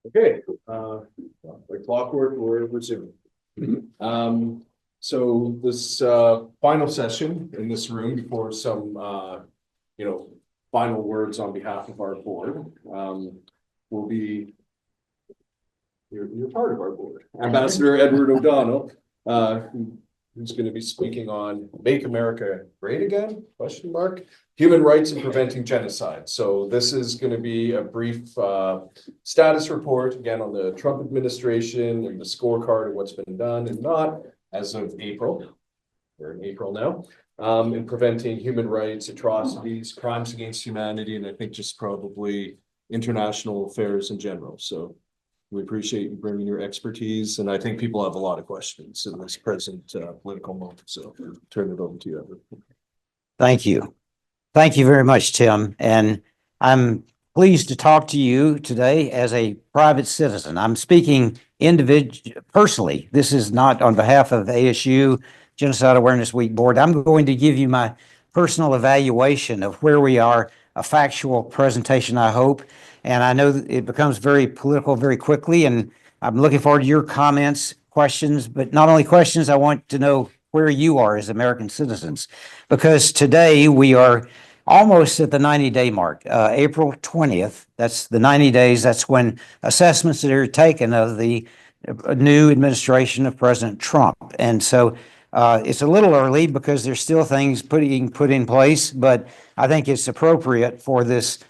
Okay, like clockwork, we're resuming. So this final session in this room before some final words on behalf of our board will be you're part of our board. Ambassador Edward O Donnell, who's going to be speaking on Make America Great Again? Question mark. Human rights and preventing genocide. So this is going to be a brief status report again on the Trump administration and the scorecard of what's been done and not as of April. We're in April now. In preventing human rights, atrocities, crimes against humanity, and I think just probably international affairs in general. So we appreciate you bringing your expertise, and I think people have a lot of questions in this present political moment. So I'll turn it over to you, Edward. Thank you. Thank you very much, Tim. And I'm pleased to talk to you today as a private citizen. I'm speaking personally. This is not on behalf of ASU Genocide Awareness Week Board. I'm going to give you my personal evaluation of where we are, a factual presentation, I hope. And I know that it becomes very political very quickly, and I'm looking forward to your comments, questions, but not only questions, I want to know where you are as American citizens, because today we are almost at the 90-day mark. April 20th, that's the 90 days. That's when assessments are taken of the new administration of President Trump. And so it's a little early because there's still things being put in place, but I think it's appropriate for this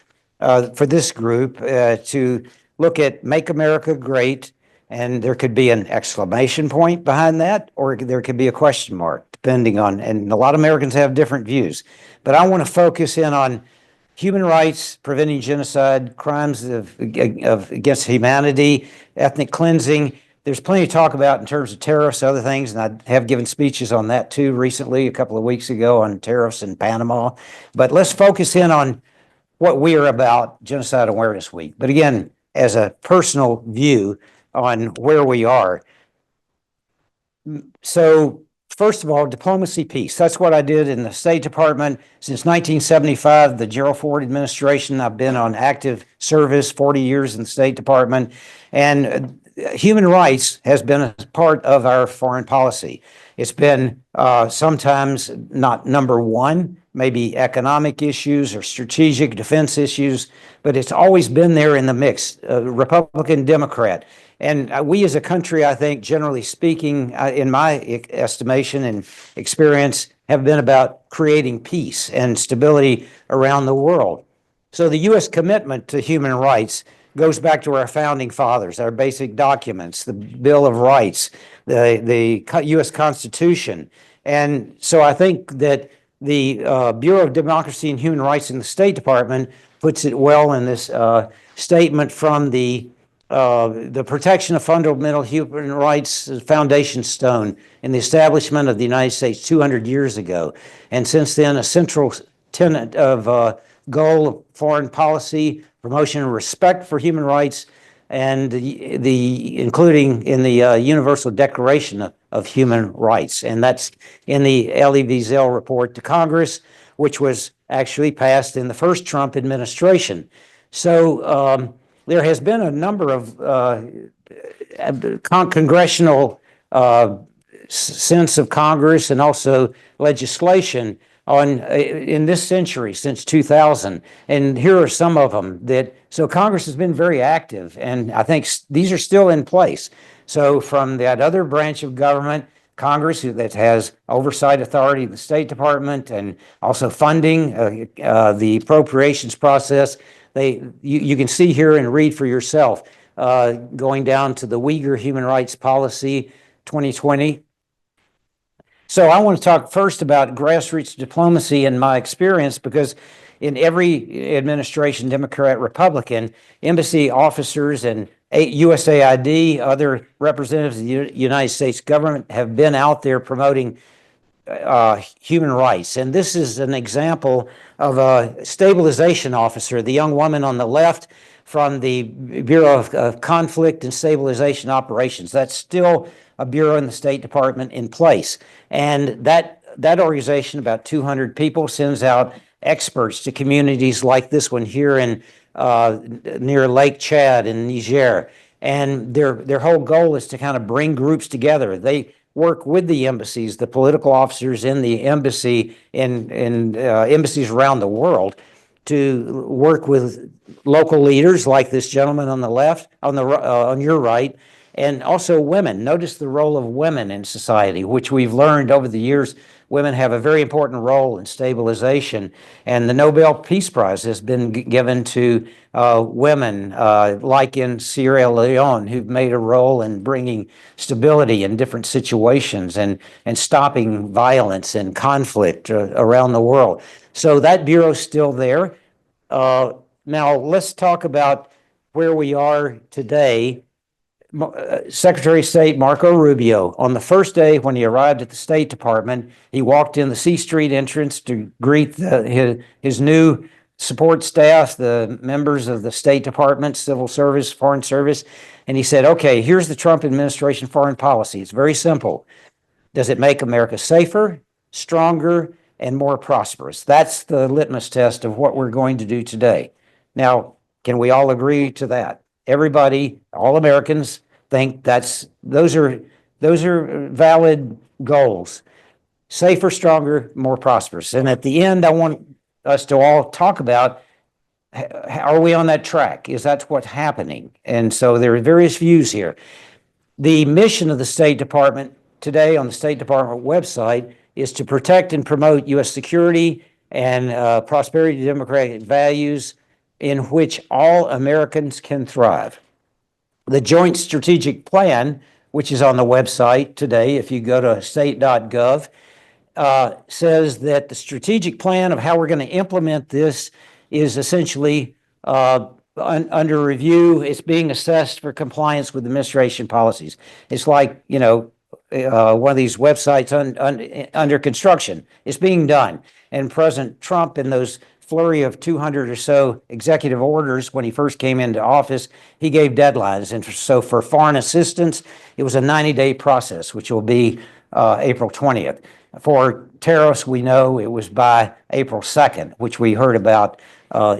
group to look at Make America Great, and there could be an exclamation point behind that, or there could be a question mark, depending on, and a lot of Americans have different views. But I want to focus in on human rights, preventing genocide, crimes against humanity, ethnic cleansing. There's plenty to talk about in terms of tariffs, other things, and I have given speeches on that too recently, a couple of weeks ago, on tariffs in Panama. But let's focus in on what we are about, Genocide Awareness Week. But again, as a personal view on where we are. So first of all, diplomacy, peace. That's what I did in the State Department since 1975, the Gerald Ford administration. I've been on active service, 40 years in the State Department. And human rights has been a part of our foreign policy. It's been sometimes not number one, maybe economic issues or strategic defense issues, but it's always been there in the mix, Republican, Democrat. And we as a country, I think, generally speaking, in my estimation and experience, have been about creating peace and stability around the world. So the U.S. commitment to human rights goes back to our founding fathers, our basic documents, the Bill of Rights, the U.S. Constitution. And so I think that the Bureau of Democracy and Human Rights in the State Department puts it well in this statement from the Protection of Fundamental Human Rights Foundation Stone in the establishment of the United States 200 years ago. And since then, a central tenet of goal of foreign policy, promotion and respect for human rights, and including in the Universal Declaration of Human Rights. And that's in the Elie Wiesel report to Congress, which was actually passed in the first Trump administration. So there has been a number of congressional sense of Congress and also legislation in this century since 2000. And here are some of them so Congress has been very active, and I think these are still in place. So from that other branch of government, Congress, that has oversight authority of the State Department and also funding the appropriations process, you can see here and read for yourself, going down to the Uyghur Human Rights Policy 2020. So I want to talk first about grassroots diplomacy in my experience, because in every administration, Democrat, Republican, embassy officers and USAID, other representatives of the United States government have been out there promoting human rights. And this is an example of a stabilization officer, the young woman on the left from the Bureau of Conflict and Stabilization Operations. That's still a bureau in the State Department in place. And that organization, about 200 people, sends out experts to communities like this one here in near Lake Chad in Niger. And their whole goal is to kind of bring groups together. They work with the embassies, the political officers in the embassy, in embassies around the world, to work with local leaders like this gentleman on the left, on your right, and also women. Notice the role of women in society, which we've learned over the years. Women have a very important role in stabilization, and the Nobel Peace Prize has been given to women, like in Sierra Leone, who've made a role in bringing stability in different situations and stopping violence and conflict around the world. So that bureau's still there. Now let's talk about where we are today. Secretary of State Marco Rubio, on the first day when he arrived at the State Department, he walked in the C Street entrance to greet his new support staff, the members of the State Department, Civil Service, Foreign Service, and he said, okay, here's the Trump administration foreign policy. It's very simple. Does it make America safer, stronger, and more prosperous? That's the litmus test of what we're going to do today. Now, can we all agree to that? Everybody, all Americans, think those are valid goals. Safer, stronger, more prosperous. And at the end, I want us to all talk about, are we on that track? Is that what's happening? And so there are various views here. The mission of the State Department today on the State Department website is to protect and promote U.S. security and prosperity, democratic values in which all Americans can thrive. The Joint Strategic Plan, which is on the website today, if you go to state.gov, says that the strategic plan of how we're going to implement this is essentially under review. It's being assessed for compliance with administration policies. It's like, one of these websites under construction. It's being done. And President Trump, in those flurry of 200 or so executive orders when he first came into office, he gave deadlines. And so for foreign assistance, it was a 90-day process, which will be April 20th. For tariffs, we know it was by April 2nd, which we heard about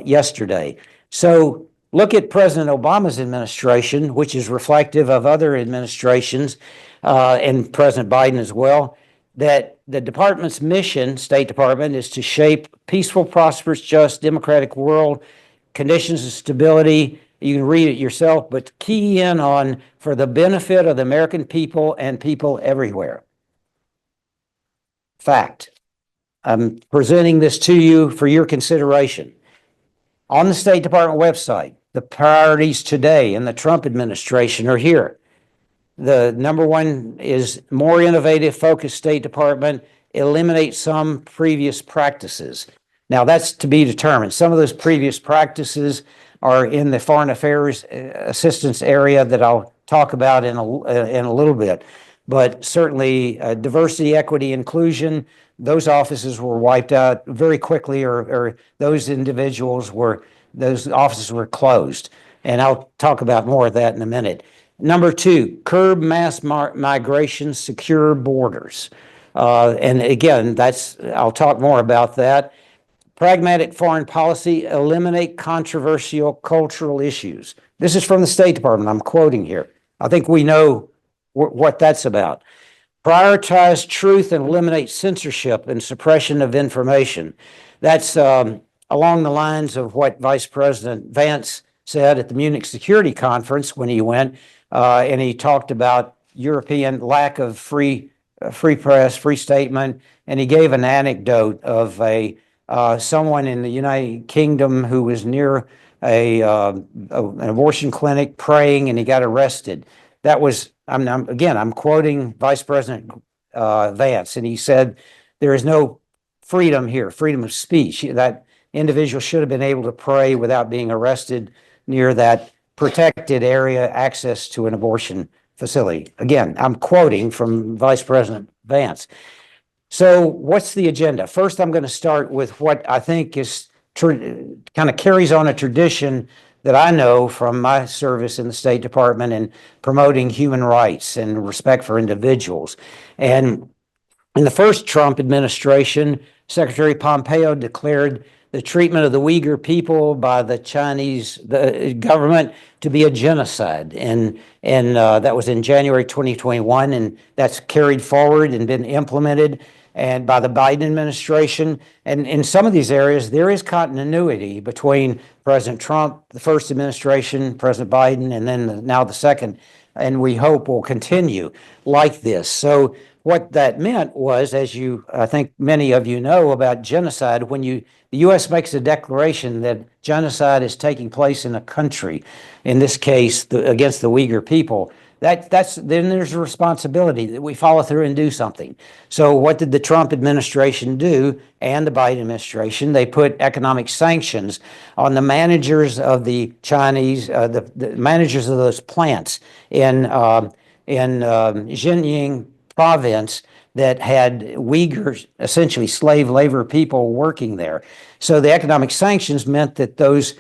yesterday. So look at President Obama's administration, which is reflective of other administrations, and President Biden as well, that the department's mission, State Department, is to shape peaceful, prosperous, just, democratic world, conditions of stability. You can read it yourself, but key in on for the benefit of the American people and people everywhere. Fact. I'm presenting this to you for your consideration. On the State Department website, the priorities today in the Trump administration are here. The number one is more innovative, focused State Department, eliminate some previous practices. Now, that's to be determined. Some of those previous practices are in the foreign affairs assistance area that I'll talk about in a little bit. But certainly diversity, equity, inclusion, those offices were wiped out very quickly, or those offices were closed. And I'll talk about more of that in a minute. Number two, curb mass migration, secure borders. And again, I'll talk more about that. Pragmatic foreign policy, eliminate controversial cultural issues. This is from the State Department. I'm quoting here. I think we know what that's about. Prioritize truth and eliminate censorship and suppression of information. That's along the lines of what Vice President Vance said at the Munich Security Conference when he went, and he talked about European lack of free press, free statement, and he gave an anecdote of someone in the United Kingdom who was near an abortion clinic praying, and he got arrested. That was, I'm quoting Vice President Vance, and he said, there is no freedom here, freedom of speech. That individual should have been able to pray without being arrested near that protected area, access to an abortion facility. Again, I'm quoting from Vice President Vance. So what's the agenda? First, I'm going to start with what I think is kind of carries on a tradition that I know from my service in the State Department in promoting human rights and respect for individuals. And in the first Trump administration, Secretary Pompeo declared the treatment of the Uyghur people by the Chinese government to be a genocide. And that was in January 2021, and that's carried forward and been implemented and by the Biden administration. And in some of these areas, there is continuity between President Trump, the first administration, President Biden, and then now the second, and we hope will continue like this. So what that meant was, as I think many of you know about genocide, when the U.S. makes a declaration that genocide is taking place in a country, in this case, against the Uyghur people, then there's a responsibility that we follow through and do something. So what did the Trump administration do and the Biden administration? They put economic sanctions on the managers of the Chinese, the managers of those plants in Xinjiang province that had Uyghurs, essentially slave labor people working there. So the economic sanctions meant that those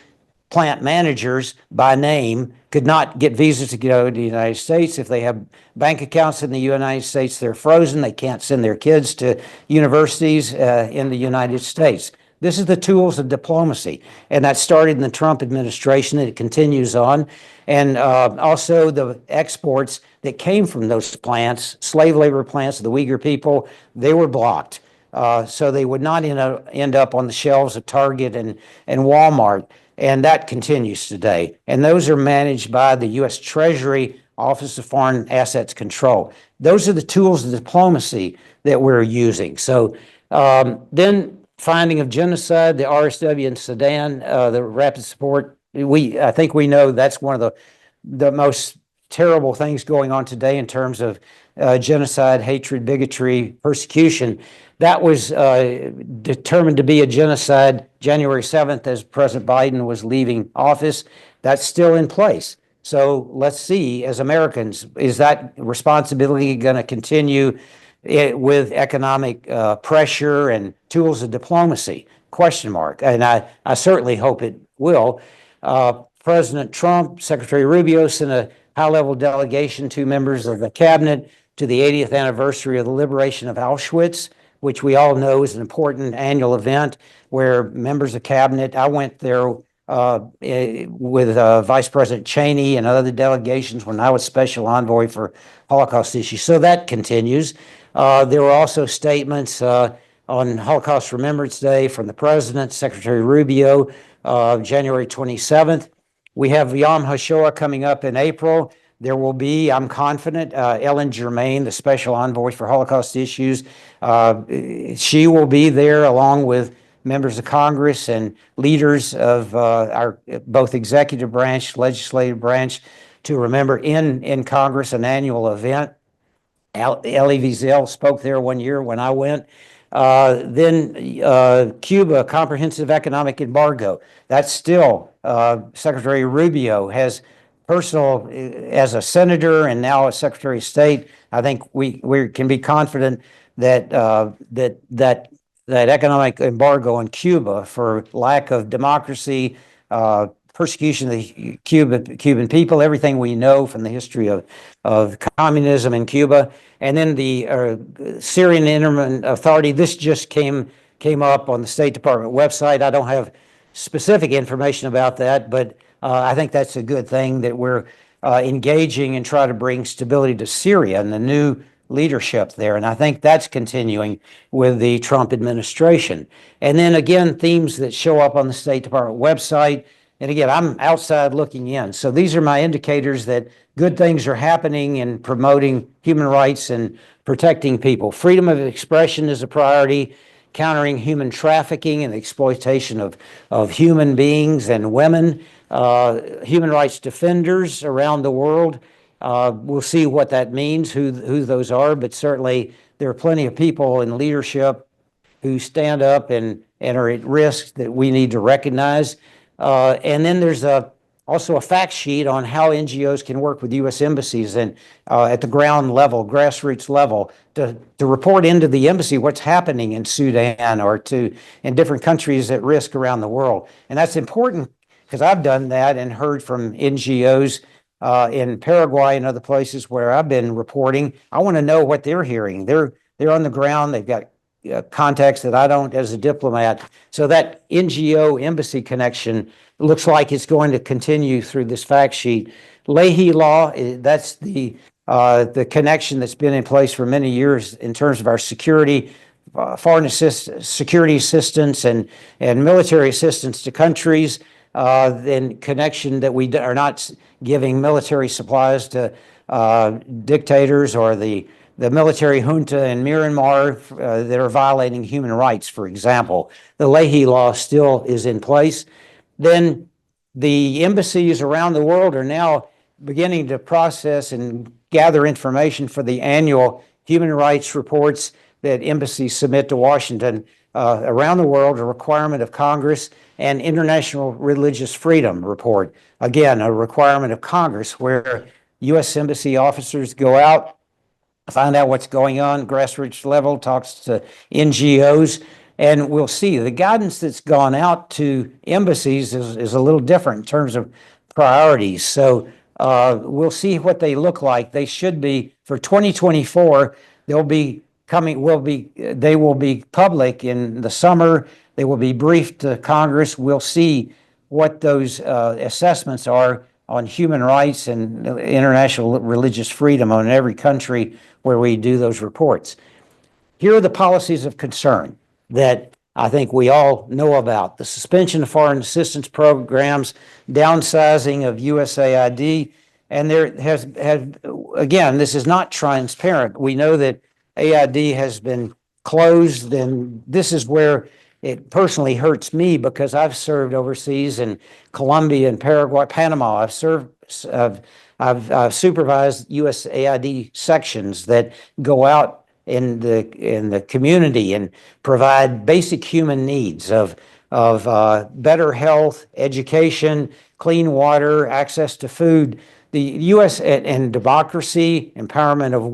plant managers by name could not get visas to go to the United States. If they have bank accounts in the United States, they're frozen. They can't send their kids to universities in the United States. This is the tools of diplomacy, and that started in the Trump administration, and it continues on. And also the exports that came from those plants, slave labor plants of the Uyghur people, they were blocked. So they would not end up on the shelves of Target and Walmart. And that continues today. And those are managed by the U.S. Treasury Office of Foreign Assets Control. Those are the tools of diplomacy that we're using. So then finding of genocide, the RSW in Sudan, the rapid support, I think we know that's one of the most terrible things going on today in terms of genocide, hatred, bigotry, persecution. That was determined to be a genocide January 7th as President Biden was leaving office. That's still in place. So let's see, as Americans, is that responsibility going to continue with economic pressure and tools of diplomacy? Question mark. And I certainly hope it will. President Trump, Secretary Rubio sent a high-level delegation, 2 members of the cabinet, to the 80th anniversary of the liberation of Auschwitz, which we all know is an important annual event where members of cabinet, I went there with Vice President Cheney and other delegations when I was special envoy for Holocaust issues. So that continues. There were also statements on Holocaust Remembrance Day from the President, Secretary Rubio, January 27th. We have Yom HaShoah coming up in April. There will be, I'm confident, Ellen Germain, the special envoy for Holocaust issues. She will be there along with members of Congress and leaders of our both executive branch, legislative branch, to remember in Congress an annual event. Elie Wiesel spoke there one year when I went. Then Cuba, comprehensive economic embargo. That's still, Secretary Rubio has personal, as a senator and now as Secretary of State, I think we can be confident that that economic embargo on Cuba for lack of democracy, persecution of the Cuban people, everything we know from the history of communism in Cuba. And then the Syrian Intermittent Authority, this just came up on the State Department website. I don't have specific information about that, but I think that's a good thing that we're engaging and try to bring stability to Syria and the new leadership there. And I think that's continuing with the Trump administration. And then again, themes that show up on the State Department website. And again, I'm outside looking in. So these are my indicators that good things are happening in promoting human rights and protecting people. Freedom of expression is a priority. Countering human trafficking and exploitation of human beings and women. Human rights defenders around the world. We'll see what that means, who those are, but certainly there are plenty of people in leadership who stand up and are at risk that we need to recognize. And then there's also a fact sheet on how NGOs can work with U.S. embassies and at the ground level, grassroots level, to report into the embassy what's happening in Sudan or in different countries at risk around the world. And that's important because I've done that and heard from NGOs in Paraguay and other places where I've been reporting. I want to know what they're hearing. They're on the ground. They've got context that I don't as a diplomat. So that NGO embassy connection looks like it's going to continue through this fact sheet. Leahy Law, that's the connection that's been in place for many years in terms of our security, foreign security assistance and military assistance to countries, in connection that we are not giving military supplies to dictators or the military junta in Myanmar that are violating human rights, for example. The Leahy Law still is in place. Then the embassies around the world are now beginning to process and gather information for the annual human rights reports that embassies submit to Washington around the world, a requirement of Congress, and International Religious Freedom Report. Again, a requirement of Congress where U.S. Embassy officers go out, find out what's going on, grassroots level, talks to NGOs, and we'll see. The guidance that's gone out to embassies is a little different in terms of priorities. So we'll see what they look like. They should be, for 2024, they will be public in the summer. They will be briefed to Congress. We'll see what those assessments are on human rights and international religious freedom on every country where we do those reports. Here are the policies of concern that I think we all know about: the suspension of foreign assistance programs, downsizing of USAID, and again, this is not transparent. We know that AID has been closed, and this is where it personally hurts me because I've served overseas in Colombia and Paraguay, Panama. I've supervised USAID sections that go out in the community and provide basic human needs of better health, education, clean water, access to food. The U.S. and democracy, empowerment of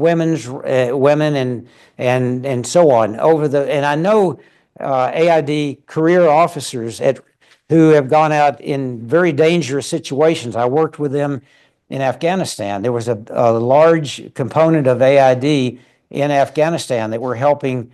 women and so on. And I know AID career officers who have gone out in very dangerous situations. I worked with them in Afghanistan. There was a large component of AID in Afghanistan that were helping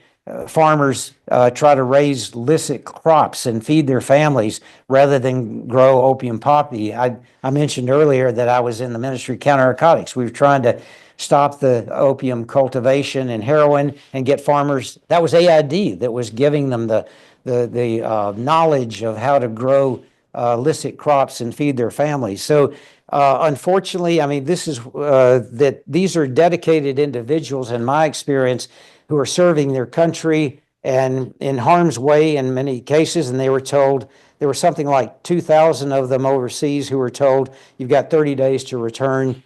farmers try to raise licit crops and feed their families rather than grow opium poppy. I mentioned earlier that I was in the Ministry of Counter-Narcotics. We were trying to stop the opium cultivation and heroin and get farmers. That was AID that was giving them the knowledge of how to grow licit crops and feed their families. So unfortunately, I mean, these are dedicated individuals, in my experience, who are serving their country and in harm's way in many cases. And they were told, there were something like 2,000 of them overseas who were told, you've got 30 days to return,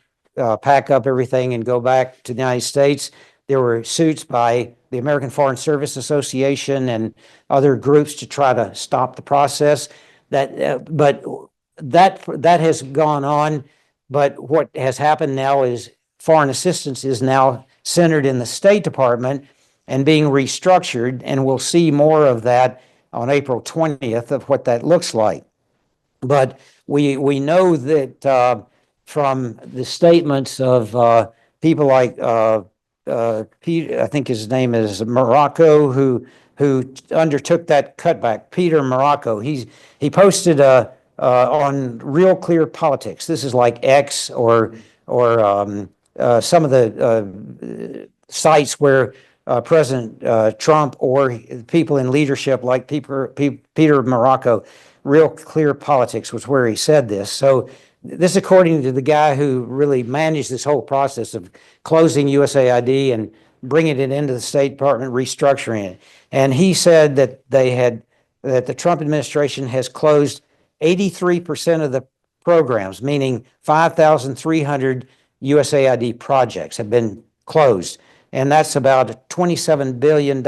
pack up everything and go back to the United States. There were suits by the American Foreign Service Association and other groups to try to stop the process. But that has gone on. But what has happened now is foreign assistance is now centered in the State Department and being restructured, and we'll see more of that on April 20th of what that looks like. But we know that from the statements of people like Peter, I think his name is Morocco, who undertook that cutback, Peter Morocco. He posted on Real Clear Politics. This is like X or some of the sites where President Trump or people in leadership like Peter Morocco, Real Clear Politics was where he said this. So this, according to the guy who really managed this whole process of closing USAID and bringing it into the State Department, restructuring it. And he said that the Trump administration has closed 83% of the programs, meaning 5,300 USAID projects have been closed, and that's about $27 billion.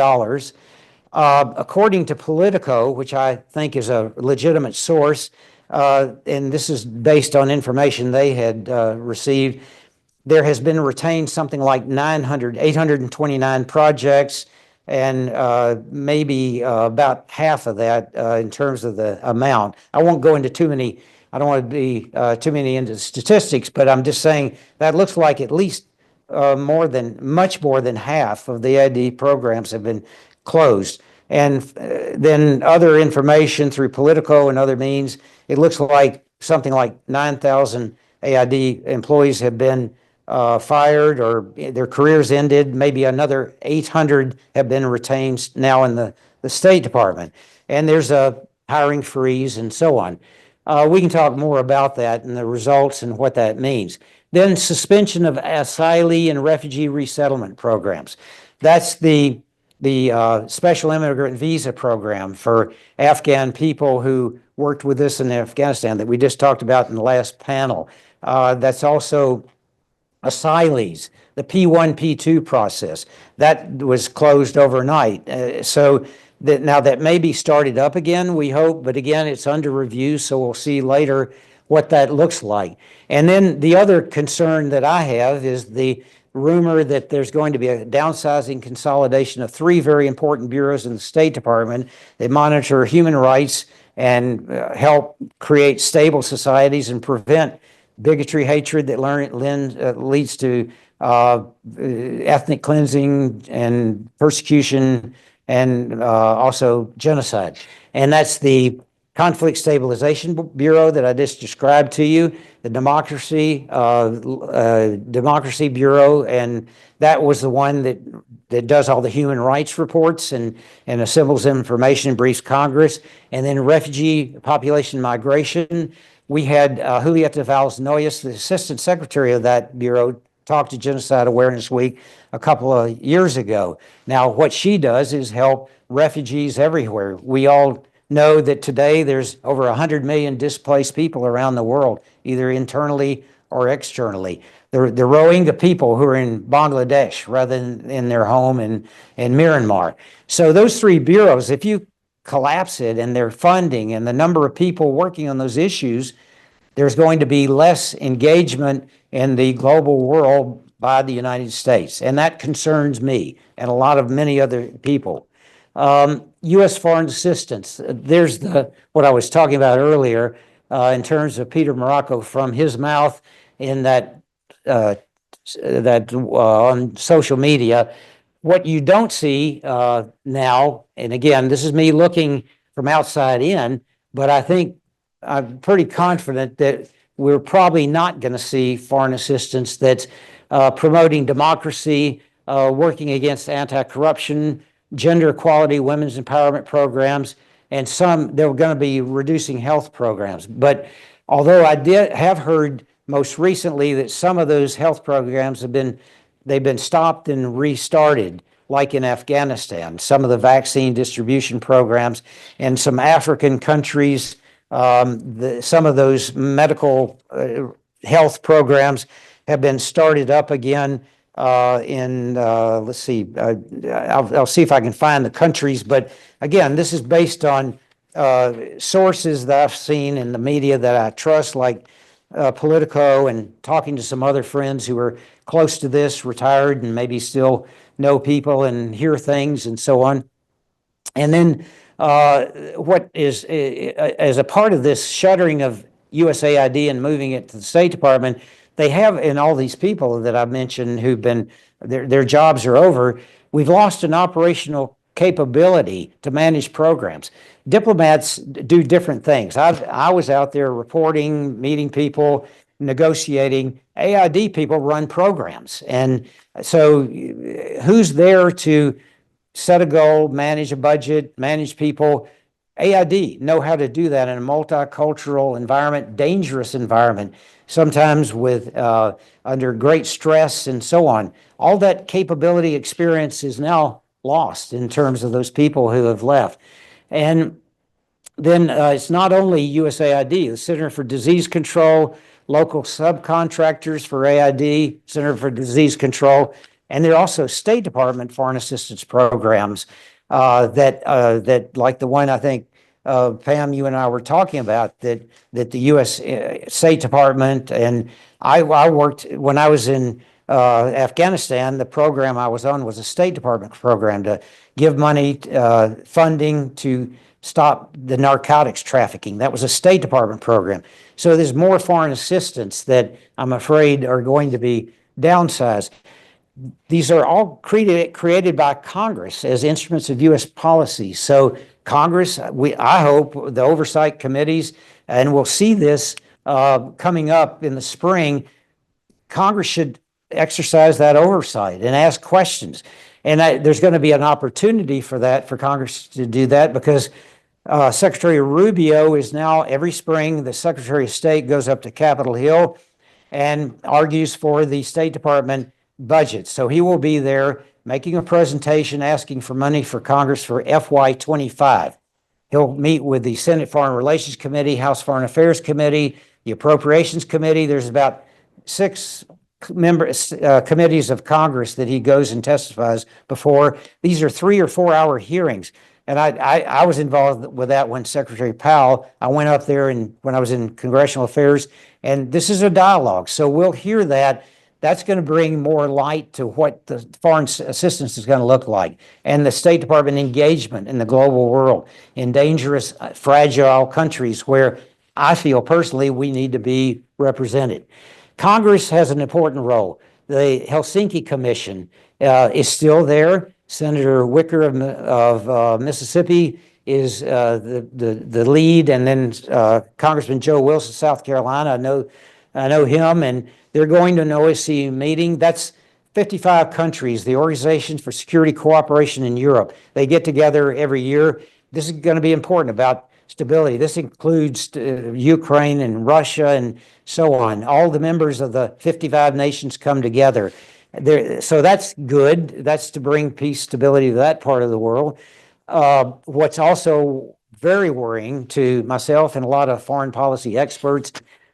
According to Politico, which I think is a legitimate source, and this is based on information they had received, there has been retained something like 829 projects, and maybe about half of that in terms of the amount. I won't go into too many. I don't want to be too many into statistics, but I'm just saying that looks like at least much more than half of the AID programs have been closed. And then other information through Politico and other means, it looks like something like 9,000 AID employees have been fired or their careers ended. Maybe another 800 have been retained now in the State Department. And there's a hiring freeze and so on. We can talk more about that and the results and what that means. Then suspension of asylee and refugee resettlement programs. That's the special immigrant visa program for Afghan people who worked with us in Afghanistan that we just talked about in the last panel. That's also asylees, the P1, P2 process. That was closed overnight. So that now that may be started up again, we hope, but again, it's under review, so we'll see later what that looks like. And then the other concern that I have is the rumor that there's going to be a downsizing consolidation of 3 very important bureaus in the State Department that monitor human rights and help create stable societies and prevent bigotry, hatred that leads to ethnic cleansing and persecution and also genocide. And that's the Conflict Stabilization Bureau that I just described to you, the Democracy Bureau, and that was the one that does all the human rights reports and assembles information and briefs Congress. And then Refugee Population Migration, we had Julieta Valles-Noyes, the Assistant Secretary of that Bureau, talked to Genocide Awareness Week a couple of years ago. Now, what she does is help refugees everywhere. We all know that today there's over 100 million displaced people around the world, either internally or externally. The Rohingya people who are in Bangladesh rather than in their home in Myanmar. So those 3 bureaus, if you collapse it and their funding and the number of people working on those issues, there's going to be less engagement in the global world by the United States. And that concerns me and many other people. U.S. foreign assistance. There's what I was talking about earlier in terms of Peter Morocco from his mouth in that on social media. What you don't see now, and again, this is me looking from outside in, but I think I'm pretty confident that we're probably not going to see foreign assistance that's promoting democracy, working against anti-corruption, gender equality, women's empowerment programs, and they're going to be reducing health programs. But although I have heard most recently that some of those health programs they've been stopped and restarted, like in Afghanistan, some of the vaccine distribution programs, and some African countries, some of those medical health programs have been started up again let's see, I'll see if I can find the countries, but again, this is based on sources that I've seen in the media that I trust, like Politico, and talking to some other friends who are close to this, retired, and maybe still know people and hear things and so on. And then what is, as a part of this shuttering of USAID and moving it to the State Department, they have, in all these people that I mentioned who've been, their jobs are over, we've lost an operational capability to manage programs. Diplomats do different things. I was out there reporting, meeting people, negotiating. AID people run programs. And so who's there to set a goal, manage a budget, manage people? AID know how to do that in a multicultural environment, dangerous environment, sometimes with under great stress and so on. All that capability experience is now lost in terms of those people who have left. And then it's not only USAID, the Center for Disease Control, local subcontractors for AID, Center for Disease Control, and there are also State Department foreign assistance programs that like the one I think Pam, you and I were talking about, that the U.S. State Department, and I worked when I was in Afghanistan. The program I was on was a State Department program to give money, funding to stop the narcotics trafficking. That was a State Department program. So there's more foreign assistance that I'm afraid are going to be downsized. these are all created by Congress as instruments of U.S. policy. So Congress, I hope the oversight committees, and we'll see this coming up in the spring, Congress should exercise that oversight and ask questions. And there's going to be an opportunity for that, for Congress to do that, because Secretary Rubio is now, every spring, the Secretary of State goes up to Capitol Hill and argues for the State Department budget. So he will be there making a presentation, asking for money for Congress for FY25. He'll meet with the Senate Foreign Relations Committee, House Foreign Affairs Committee, the Appropriations Committee. There's about 6 committees of Congress that he goes and testifies before. These are 3 or 4 hour hearings. And I was involved with that when Secretary Powell, I went up there and when I was in Congressional Affairs, and this is a dialogue. So we'll hear that. That's going to bring more light to what the foreign assistance is going to look like, and the State Department engagement in the global world, in dangerous, fragile countries where I feel personally we need to be represented. Congress has an important role. The Helsinki Commission is still there. Senator Wicker of Mississippi is the lead, and then Congressman Joe Wilson, South Carolina. I know him, and they're going to an OSCE meeting. That's 55 countries, the Organization for Security Cooperation in Europe. They get together every year. This is going to be important about stability. This includes Ukraine and Russia and so on. All the members of the 55 nations come together. So that's good. That's to bring peace, stability to that part of the world. What's also very worrying to myself and a lot of foreign policy experts,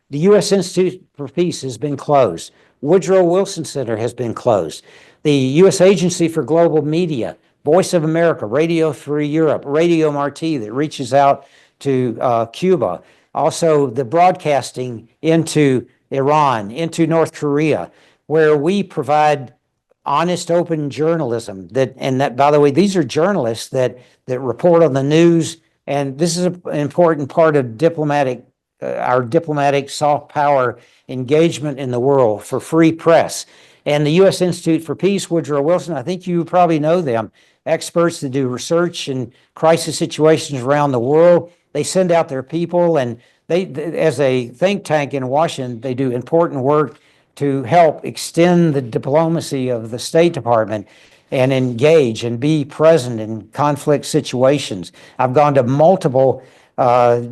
the U.S. Institute for Peace has been closed. Woodrow Wilson Center has been closed. The U.S. Agency for Global Media, Voice of America, Radio Free Europe, Radio Marti that reaches out to Cuba. Also, the broadcasting into Iran, into North Korea, where we provide honest, open journalism. That, by the way, these are journalists that report on the news, and this is an important part of our diplomatic soft power engagement in the world for free press. And the U.S. Institute for Peace, Woodrow Wilson, I think you probably know them, experts that do research in crisis situations around the world. They send out their people, and they, as a think tank in Washington, they do important work to help extend the diplomacy of the State Department and engage and be present in conflict situations. I've gone to multiple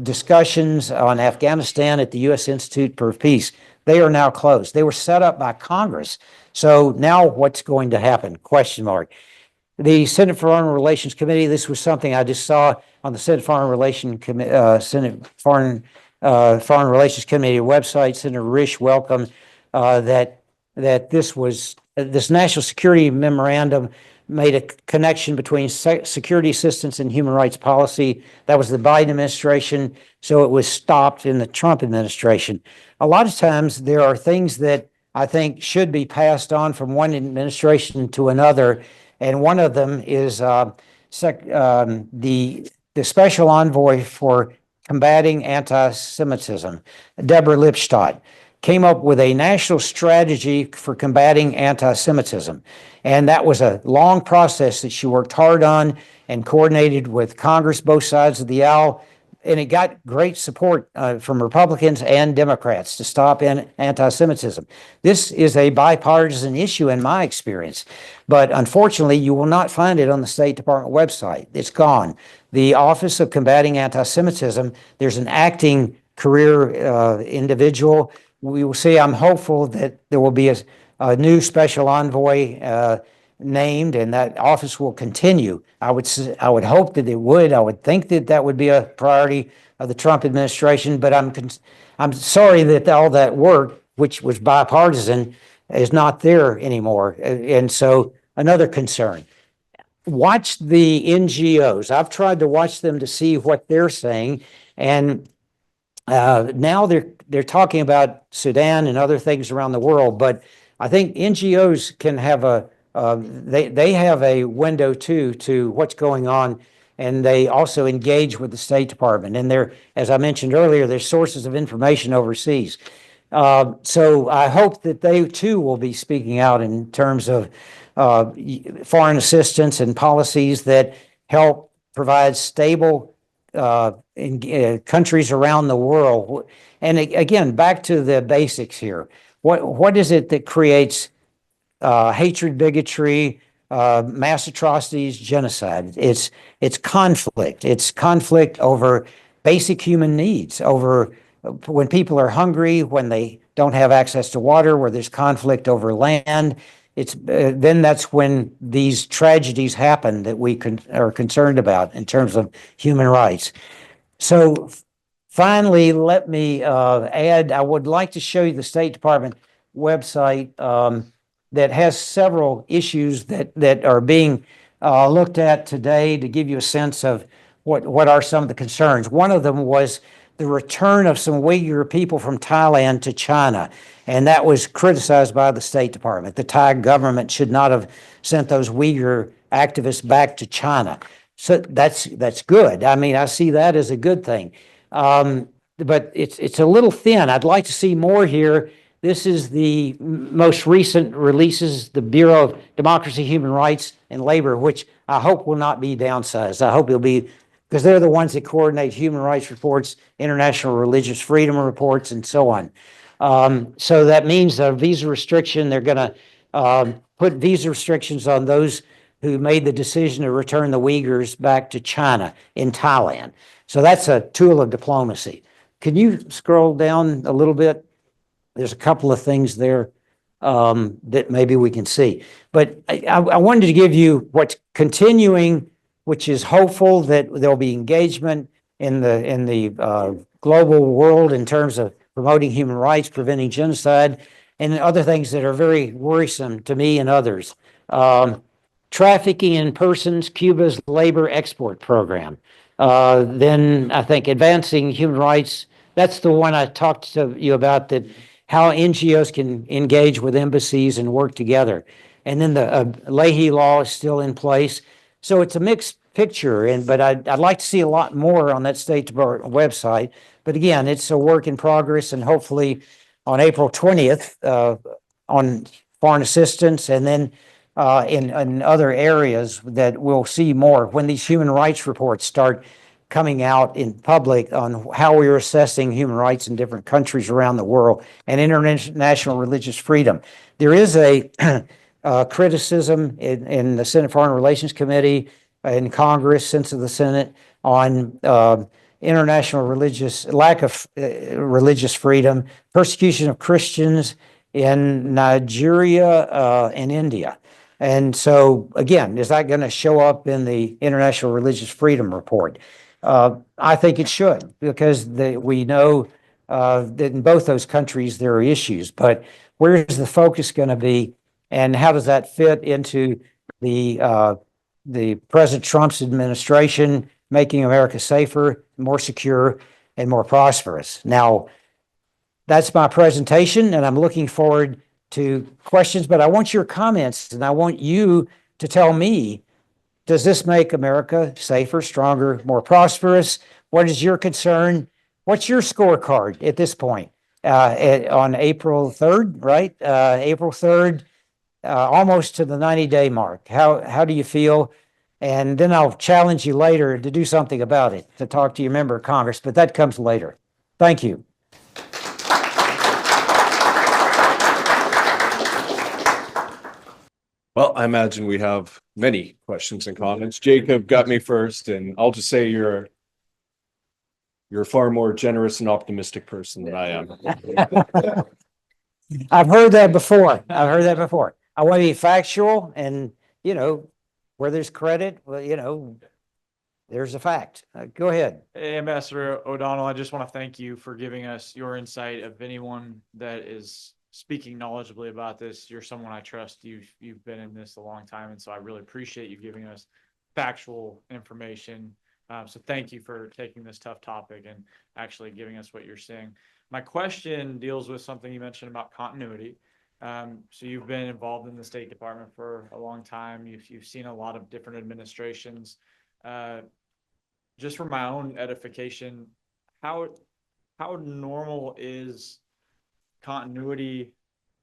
discussions on Afghanistan at the U.S. Institute for Peace. They are now closed. They were set up by Congress. So now what's going to happen? Question mark. The Senate Foreign Relations Committee, this was something I just saw on the Senate Foreign Relations Committee website. Senator Risch welcomed that this national security memorandum made a connection between security assistance and human rights policy. That was the Biden administration, so it was stopped in the Trump administration. A lot of times there are things that I think should be passed on from one administration to another, and one of them is the Special Envoy for Combating Anti-Semitism, Deborah Lipstadt, came up with a national strategy for combating anti-Semitism. And that was a long process that she worked hard on and coordinated with Congress, both sides of the aisle. And it got great support from Republicans and Democrats to stop anti-Semitism. This is a bipartisan issue in my experience, but unfortunately, you will not find it on the State Department website. It's gone. The Office of Combating Anti-Semitism, there's an acting career individual. We will see. I'm hopeful that there will be a new special envoy named, and that office will continue. I would hope that it would. I would think that would be a priority of the Trump administration. But I'm sorry that all that work, which was bipartisan, is not there anymore. And so another concern. Watch the NGOs. I've tried to watch them to see what they're saying, and now they're talking about Sudan and other things around the world, but I think NGOs can have they have a window too to what's going on, and they also engage with the State Department. And as I mentioned earlier, there's sources of information overseas. So I hope that they too will be speaking out in terms of foreign assistance and policies that help provide stable in countries around the world. And again, back to the basics here. What is it that creates hatred, bigotry, mass atrocities, genocide? It's conflict. It's conflict over basic human needs, over when people are hungry, when they don't have access to water, where there's conflict over land. It's then that's when these tragedies happen that we are concerned about in terms of human rights. So finally, let me add, I would like to show you the State Department website that has several issues that are being looked at today to give you a sense of what are some of the concerns. One of them was the return of some Uyghur people from Thailand to China, and that was criticized by the State Department. The Thai government should not have sent those Uyghur activists back to China. So that's good. I mean, I see that as a good thing. But it's a little thin. I'd like to see more here. This is the most recent releases, the Bureau of Democracy, Human Rights, and Labor, which I hope will not be downsized. I hope it'll be, because they're the ones that coordinate human rights reports, international religious freedom reports, and so on. So that means a visa restriction. They're going to put visa restrictions on those who made the decision to return the Uyghurs back to China in Thailand. So that's a tool of diplomacy. Can you scroll down a little bit? There's a couple of things there that maybe we can see. But I wanted to give you what's continuing, which is hopeful that there'll be engagement in the global world in terms of promoting human rights, preventing genocide, and other things that are very worrisome to me and others. Trafficking in persons, Cuba's labor export program. Then I think advancing human rights. That's the one I talked to you about, that how NGOs can engage with embassies and work together. And then the Leahy law is still in place. So it's a mixed picture, but I'd like to see a lot more on that State Department website. But again, it's a work in progress, and hopefully on April 20th on foreign assistance, and then in other areas that we'll see more when these human rights reports start coming out in public on how we are assessing human rights in different countries around the world and international religious freedom. There is a criticism in the Senate Foreign Relations Committee in Congress, since of the Senate, on international lack of religious freedom, persecution of Christians in Nigeria and India. And so, again, is that going to show up in the International Religious Freedom Report? I think it should, because we know that in both those countries there are issues. But where is the focus going to be, and how does that fit into the President Trump's administration making America safer, more secure, and more prosperous? Now, that's my presentation, and I'm looking forward to questions, but I want your comments, and I want you to tell me, does this make America safer, stronger, more prosperous? What is your concern? What's your scorecard at this point? On April 3rd, right? April 3rd, almost to the 90-day mark. How do you feel? And then I'll challenge you later to do something about it, to talk to your member of Congress, but that comes later. Thank you. Well, I imagine we have many questions and comments. Jacob got me first, and I'll just say you're a far more generous and optimistic person than I am. I've heard that before. I want to be factual, and, where there's credit, well, there's a fact. Go ahead. Hey, Ambassador O'Donnell, I just want to thank you for giving us your insight. Of anyone that is speaking knowledgeably about this, you're someone I trust. You've been in this a long time, and so I really appreciate you giving us factual information. So thank you for taking this tough topic and actually giving us what you're saying. My question deals with something you mentioned about continuity. So you've been involved in the State Department for a long time. You've seen a lot of different administrations. Just for my own edification, how normal is continuity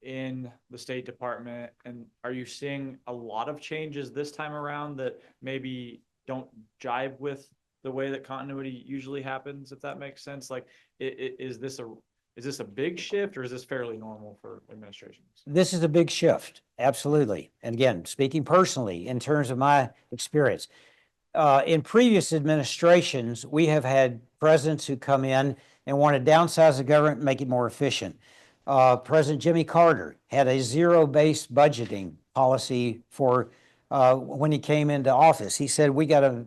in the State Department, and are you seeing a lot of changes this time around that maybe don't jive with the way that continuity usually happens, if that makes sense? Like, is this a big shift, or is this fairly normal for administrations? This is a big shift, absolutely. And again, speaking personally, in terms of my experience, in previous administrations, we have had presidents who come in and want to downsize the government and make it more efficient. President Jimmy Carter had a zero-based budgeting policy for when he came into office. He said, we got to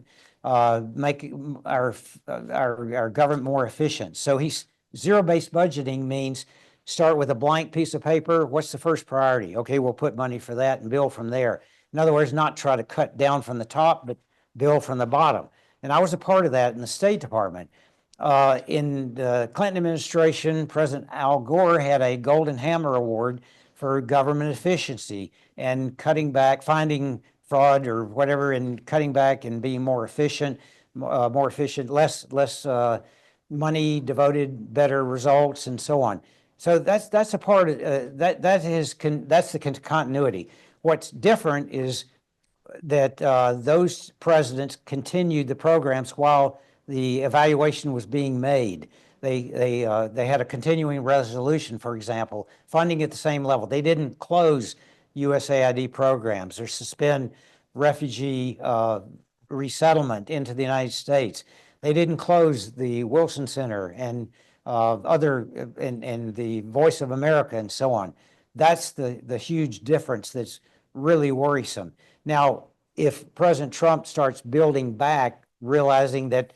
make our government more efficient. So zero-based budgeting means start with a blank piece of paper. What's the first priority? Okay, we'll put money for that and build from there. In other words, not try to cut down from the top, but build from the bottom. And I was a part of that in the State Department. In the Clinton administration, President Al Gore had a Golden Hammer Award for government efficiency and cutting back, finding fraud or whatever, and cutting back and being more efficient, less money devoted, better results, and so on. So that's a part of that's the continuity. What's different is that those presidents continued the programs while the evaluation was being made. They had a continuing resolution, for example, funding at the same level. They didn't close USAID programs or suspend refugee resettlement into the United States. They didn't close the Wilson Center and and the Voice of America and so on. That's the huge difference that's really worrisome. Now, if President Trump starts building back, realizing that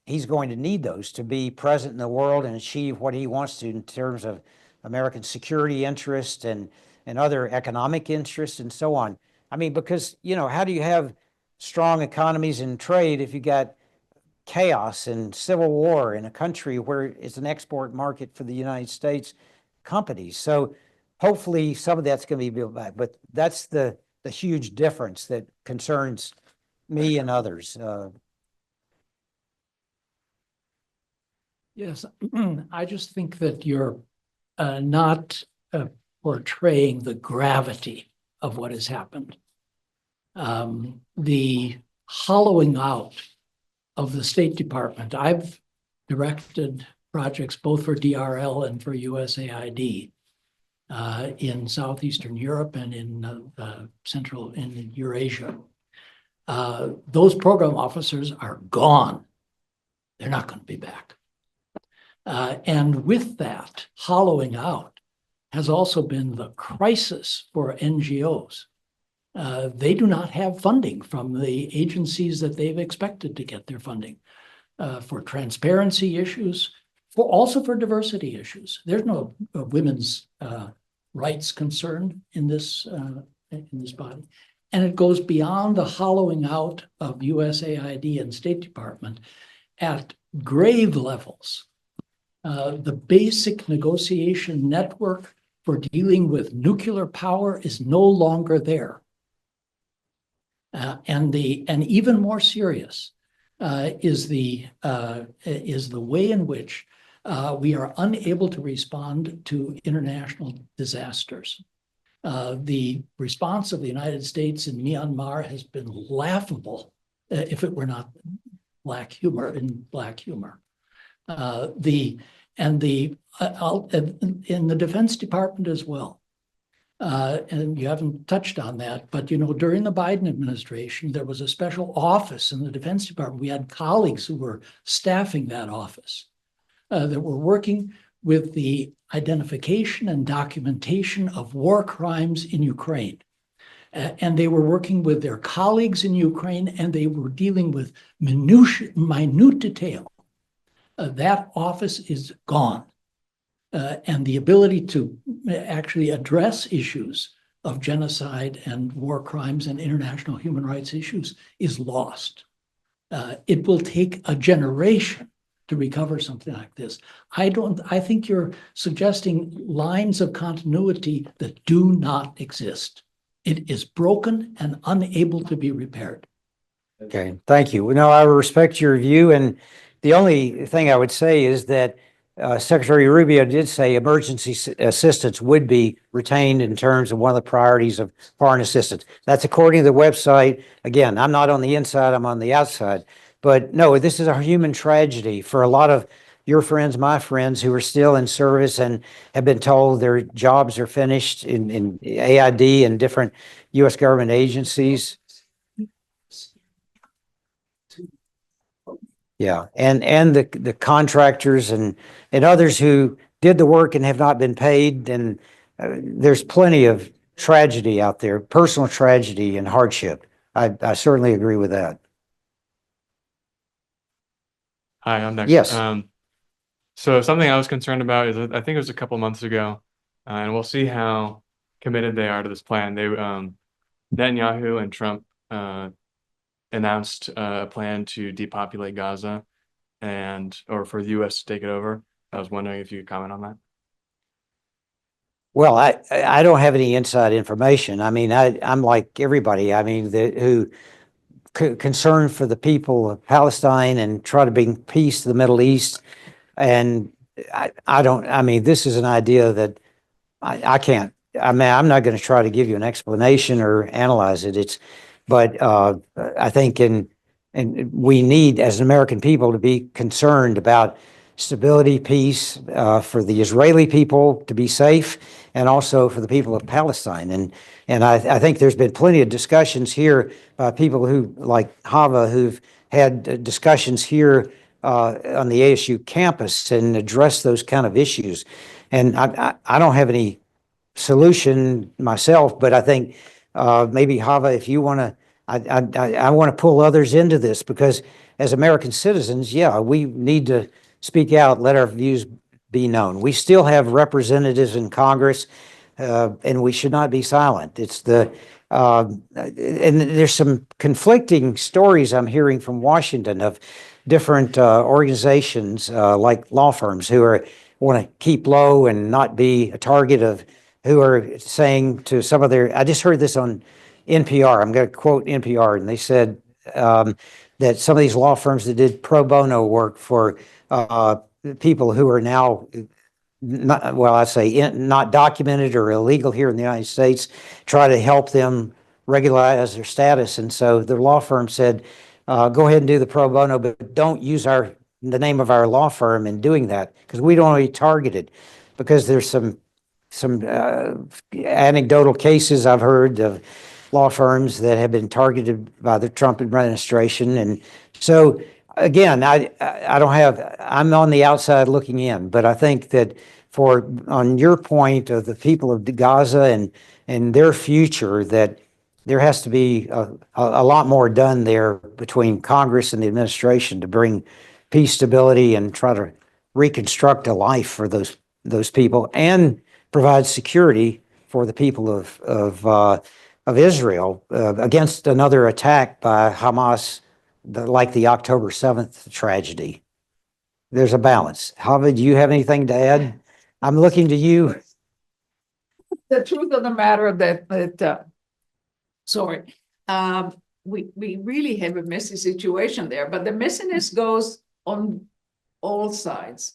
he's going to need those to be present in the world and achieve what he wants to in terms of American security interests and other economic interests and so on. I mean, because, how do you have strong economies and trade if you got chaos and civil war in a country where it's an export market for the United States companies? So hopefully some of that's going to be built back, but that's the huge difference that concerns me and others. Yes, I just think that you're not portraying the gravity of what has happened. The hollowing out of the State Department. I've directed projects both for DRL and for USAID in Southeastern Europe and in in Eurasia. Those program officers are gone. They're not going to be back. And with that hollowing out has also been the crisis for NGOs. They do not have funding from the agencies that they've expected to get their funding for transparency issues, also for diversity issues. There's no women's rights concern in this body. And it goes beyond the hollowing out of USAID and State Department at grave levels. The basic negotiation network for dealing with nuclear power is no longer there. And even more serious is the way in which we are unable to respond to international disasters. The response of the United States in Myanmar has been laughable, if it were not black humor. In the Defense Department as well. And you haven't touched on that, but during the Biden administration, there was a special office in the Defense Department. We had colleagues who were staffing that office that were working with the identification and documentation of war crimes in Ukraine. And they were working with their colleagues in Ukraine, and they were dealing with minute detail. That office is gone. And the ability to actually address issues of genocide and war crimes and international human rights issues is lost. It will take a generation to recover something like this. I think you're suggesting lines of continuity that do not exist. It is broken and unable to be repaired. Okay, thank you. I respect your view, and the only thing I would say is that Secretary Rubio did say emergency assistance would be retained in terms of one of the priorities of foreign assistance. That's according to the website. Again, I'm not on the inside, I'm on the outside. But no, this is a human tragedy for a lot of your friends, my friends who are still in service and have been told their jobs are finished in AID and different U.S. government agencies. Yeah, and the contractors and others who did the work and have not been paid, and there's plenty of tragedy out there, personal tragedy and hardship. I certainly agree with that. Hi, I'm next. Yes. So something I was concerned about is I think it was a couple months ago, and we'll see how committed they are to this plan. They Netanyahu and Trump announced a plan to depopulate Gaza or for the U.S. to take it over. I was wondering if you could comment on that. Well, I don't have any inside information. I mean, I'm like everybody. I mean, who concerned for the people of Palestine and try to bring peace to the Middle East. And I mean, this is an idea that I can't, I mean, I'm not going to try to give you an explanation or analyze it. But I think and we need as an American people to be concerned about stability, peace, for the Israeli people to be safe, and also for the people of Palestine. And I think there's been plenty of discussions here by people who, like Hava, who've had discussions here on the ASU campus and address those kind of issues. And I don't have any solution myself, but I think maybe Hava, if you want to, I want to pull others into this, because as American citizens, yeah, we need to speak out, let our views be known. We still have representatives in Congress, and we should not be silent. And there's some conflicting stories I'm hearing from Washington of different organizations like law firms who want to keep low and not be a target of, who are saying to some of their, I just heard this on NPR, I'm going to quote NPR, and they said that some of these law firms that did pro bono work for people who are now not, well, I say not documented or illegal here in the United States, try to help them regularize their status. And so the law firm said, go ahead and do the pro bono, but don't use the name of our law firm in doing that, because we don't want to be targeted. Because there's some anecdotal cases I've heard of law firms that have been targeted by the Trump administration. And so again, I'm on the outside looking in, but I think that on your point of the people of Gaza and their future, that there has to be a lot more done there between Congress and the administration to bring peace, stability, and try to reconstruct a life for those people and provide security for the people of Israel against another attack by Hamas, like the October 7th tragedy. There's a balance. Hava, do you have anything to add? I'm looking to you. The truth of the matter that we really have a messy situation there, but the messiness goes on all sides.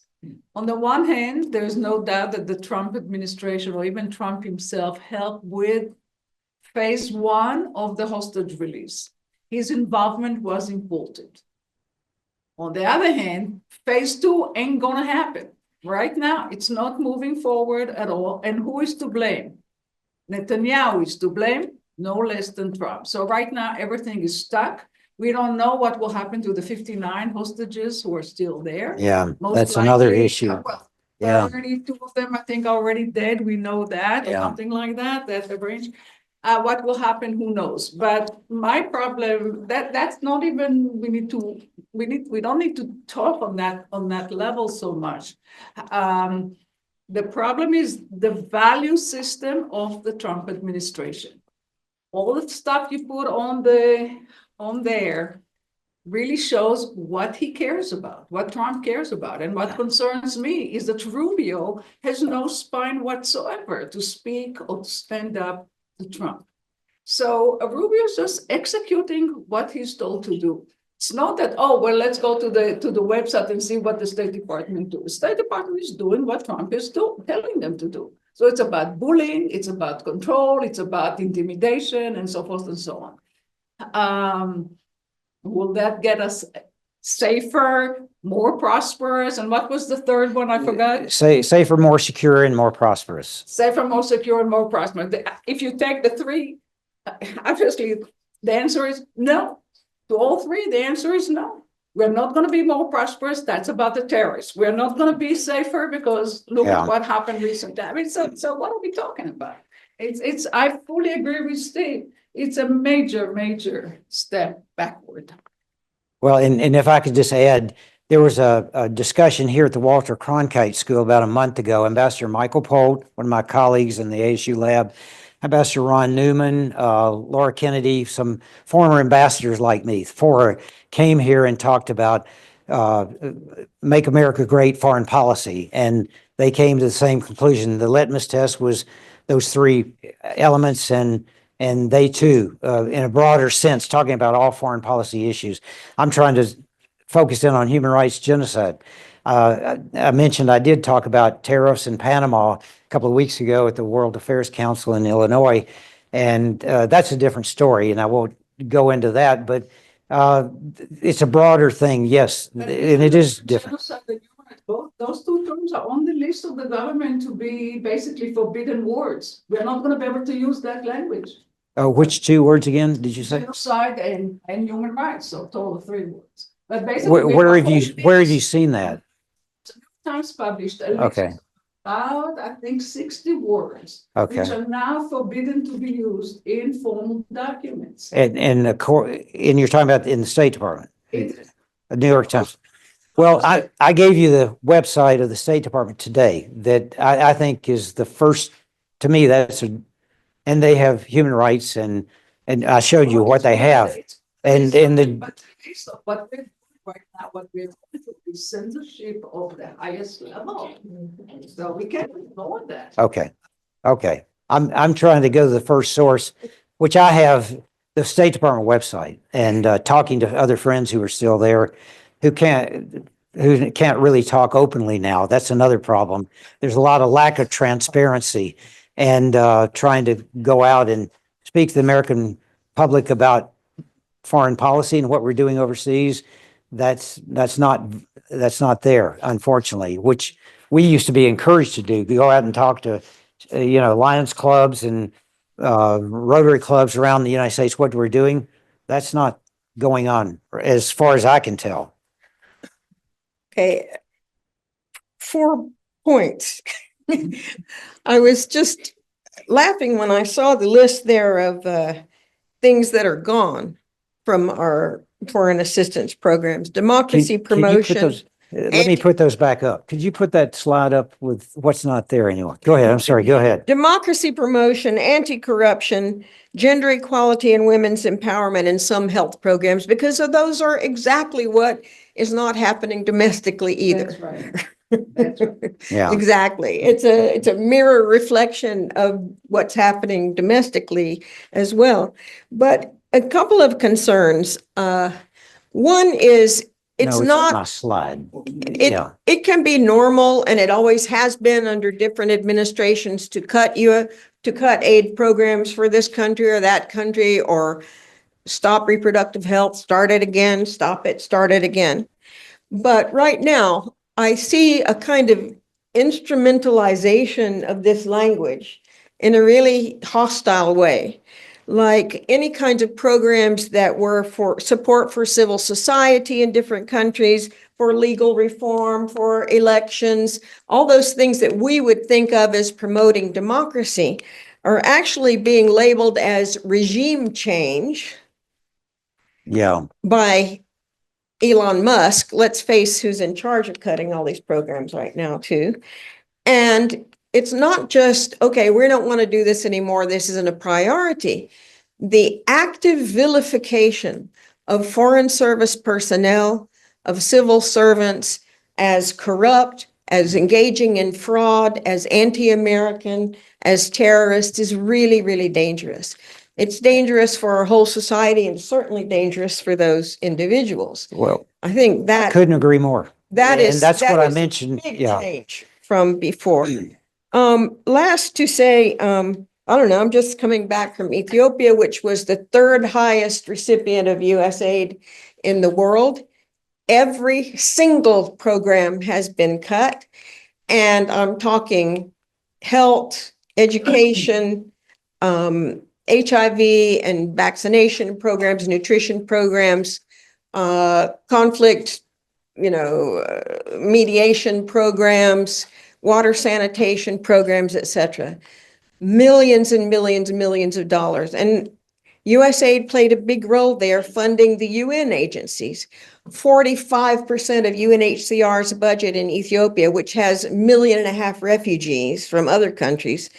On the one hand, there's no doubt that the Trump administration, or even Trump himself, helped with phase one of the hostage release. His involvement was important. On the other hand, phase two ain't gonna happen. Right now, it's not moving forward at all. And who is to blame? Netanyahu is to blame, no less than Trump. So right now, everything is stuck. We don't know what will happen to the 59 hostages who are still there. Yeah, Most that's likely, another issue. Well, Yeah. 32 of them, I think, are already dead. We know that, or Yeah. something like that. That's the range. What will happen? Who knows? But my problem that's not even. We don't need to talk on that level so much. The problem is the value system of the Trump administration. All the stuff you put on there really shows what he cares about, what Trump cares about. And what concerns me is that Rubio has no spine whatsoever to speak or to stand up to Trump. So Rubio's just executing what he's told to do. It's not that, oh, well, let's go to the website and see what the State Department do. The State Department is doing what Trump is telling them to do. So it's about bullying, it's about control, it's about intimidation, and so forth and so on. Will that get us safer, more prosperous? And what was the third one? I forgot. Safer, more secure, and more prosperous. Safer, more secure, and more prosperous. If you take the three, obviously the answer is no. To all three, the answer is no. We're not going to be more prosperous. That's about the terrorists. We're not going to be safer because look Yeah. at what happened recently. I mean, so what are we talking about? I fully agree with Steve. It's a major, major step backward. Well, and if I could just add, there was a discussion here at the Walter Cronkite School about a month ago. Ambassador Michael Polt, one of my colleagues in the ASU lab, Ambassador Ron Newman, Laura Kennedy, some former ambassadors like me, four came here and talked about Make America Great foreign policy. And they came to the same conclusion. The litmus test was those three elements, and they too, in a broader sense, talking about all foreign policy issues. I'm trying to focus in on human rights genocide. I mentioned I did talk about tariffs in Panama a couple of weeks ago at the World Affairs Council in Illinois, and that's a different story, and I won't go into that, but it's a broader thing, yes, and it is different. Both those two terms are on the list of the government to be basically forbidden words. We're not going to be able to use that language. Which two words again, did you say? Genocide and human rights, so total three words. But basically, Where have you seen that? Times published a list Okay. about, I think, 60 words, Okay. which are now forbidden to be used in formal documents. And you're talking about in the State Department, It- the New York Times. Well, I gave you the website of the State Department today that I think is the first, to me, and they have human rights, and I showed you what they have. And But based on what we're doing right now, what we're going through is censorship of the highest level. So we can't ignore that. Okay. I'm trying to go to the first source, which I have the State Department website, and talking to other friends who are still there who can't really talk openly now. That's another problem. There's a lot of lack of transparency, and trying to go out and speak to the American public about foreign policy and what we're doing overseas. That's not there, unfortunately, which we used to be encouraged to do. Go out and talk to, Lions clubs and Rotary clubs around the United States, what we're doing. That's not going on as far as I can tell. Okay. 4 points. I was just laughing when I saw the list there of things that are gone from our foreign assistance programs, democracy Can you put promotion. those- Let me put those back up. Could you put that slide up with what's not there anymore? Go ahead. I'm sorry. Go ahead. Democracy promotion, anti-corruption, gender equality and women's empowerment, and some health programs, because those are exactly what is not happening domestically either. That's right. That's right. Yeah. Exactly. It's a mirror reflection of what's happening domestically as well. But a couple of concerns. One is it's No, not my slide. it Yeah. it can be normal, and it always has been under different administrations to cut aid programs for this country or that country, or stop reproductive health, start it again, stop it, start it again. But right now, I see a kind of instrumentalization of this language in a really hostile way. Like any kinds of programs that were for support for civil society in different countries, for legal reform, for elections, all those things that we would think of as promoting democracy are actually being labeled as regime change Yeah. by Elon Musk. Let's face who's in charge of cutting all these programs right now too. And it's not just, okay, we don't want to do this anymore, this isn't a priority. The active vilification of foreign service personnel, of civil servants as corrupt, as engaging in fraud, as anti-American, as terrorists is really, really dangerous. It's dangerous for our whole society and certainly dangerous for those individuals. Well, I think that couldn't agree more. that is And that's that what I is a mentioned. big Yeah. change from before. Last to say, I don't know, I'm just coming back from Ethiopia, which was the third highest recipient of US aid in the world. Every single program has been cut. And I'm talking health, education, HIV and vaccination programs, nutrition programs, conflict, mediation programs, water sanitation programs, etc. Millions and millions and millions of dollars. And USAID played a big role there funding the UN agencies. 45% of UNHCR's budget in Ethiopia, which has 1.5 million refugees from other countries,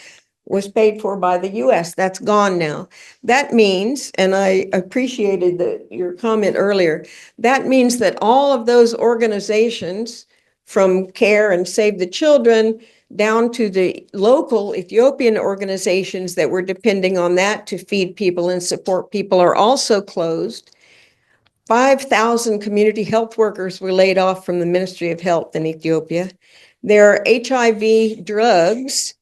was paid for by the US. That's gone now. That means, and I appreciated your comment earlier, that means that all of those organizations from CARE and Save the Children down to the local Ethiopian organizations that were depending on that to feed people and support people are also closed. 5,000 community health workers were laid off from the Ministry of Health in Ethiopia. There are HIV drugs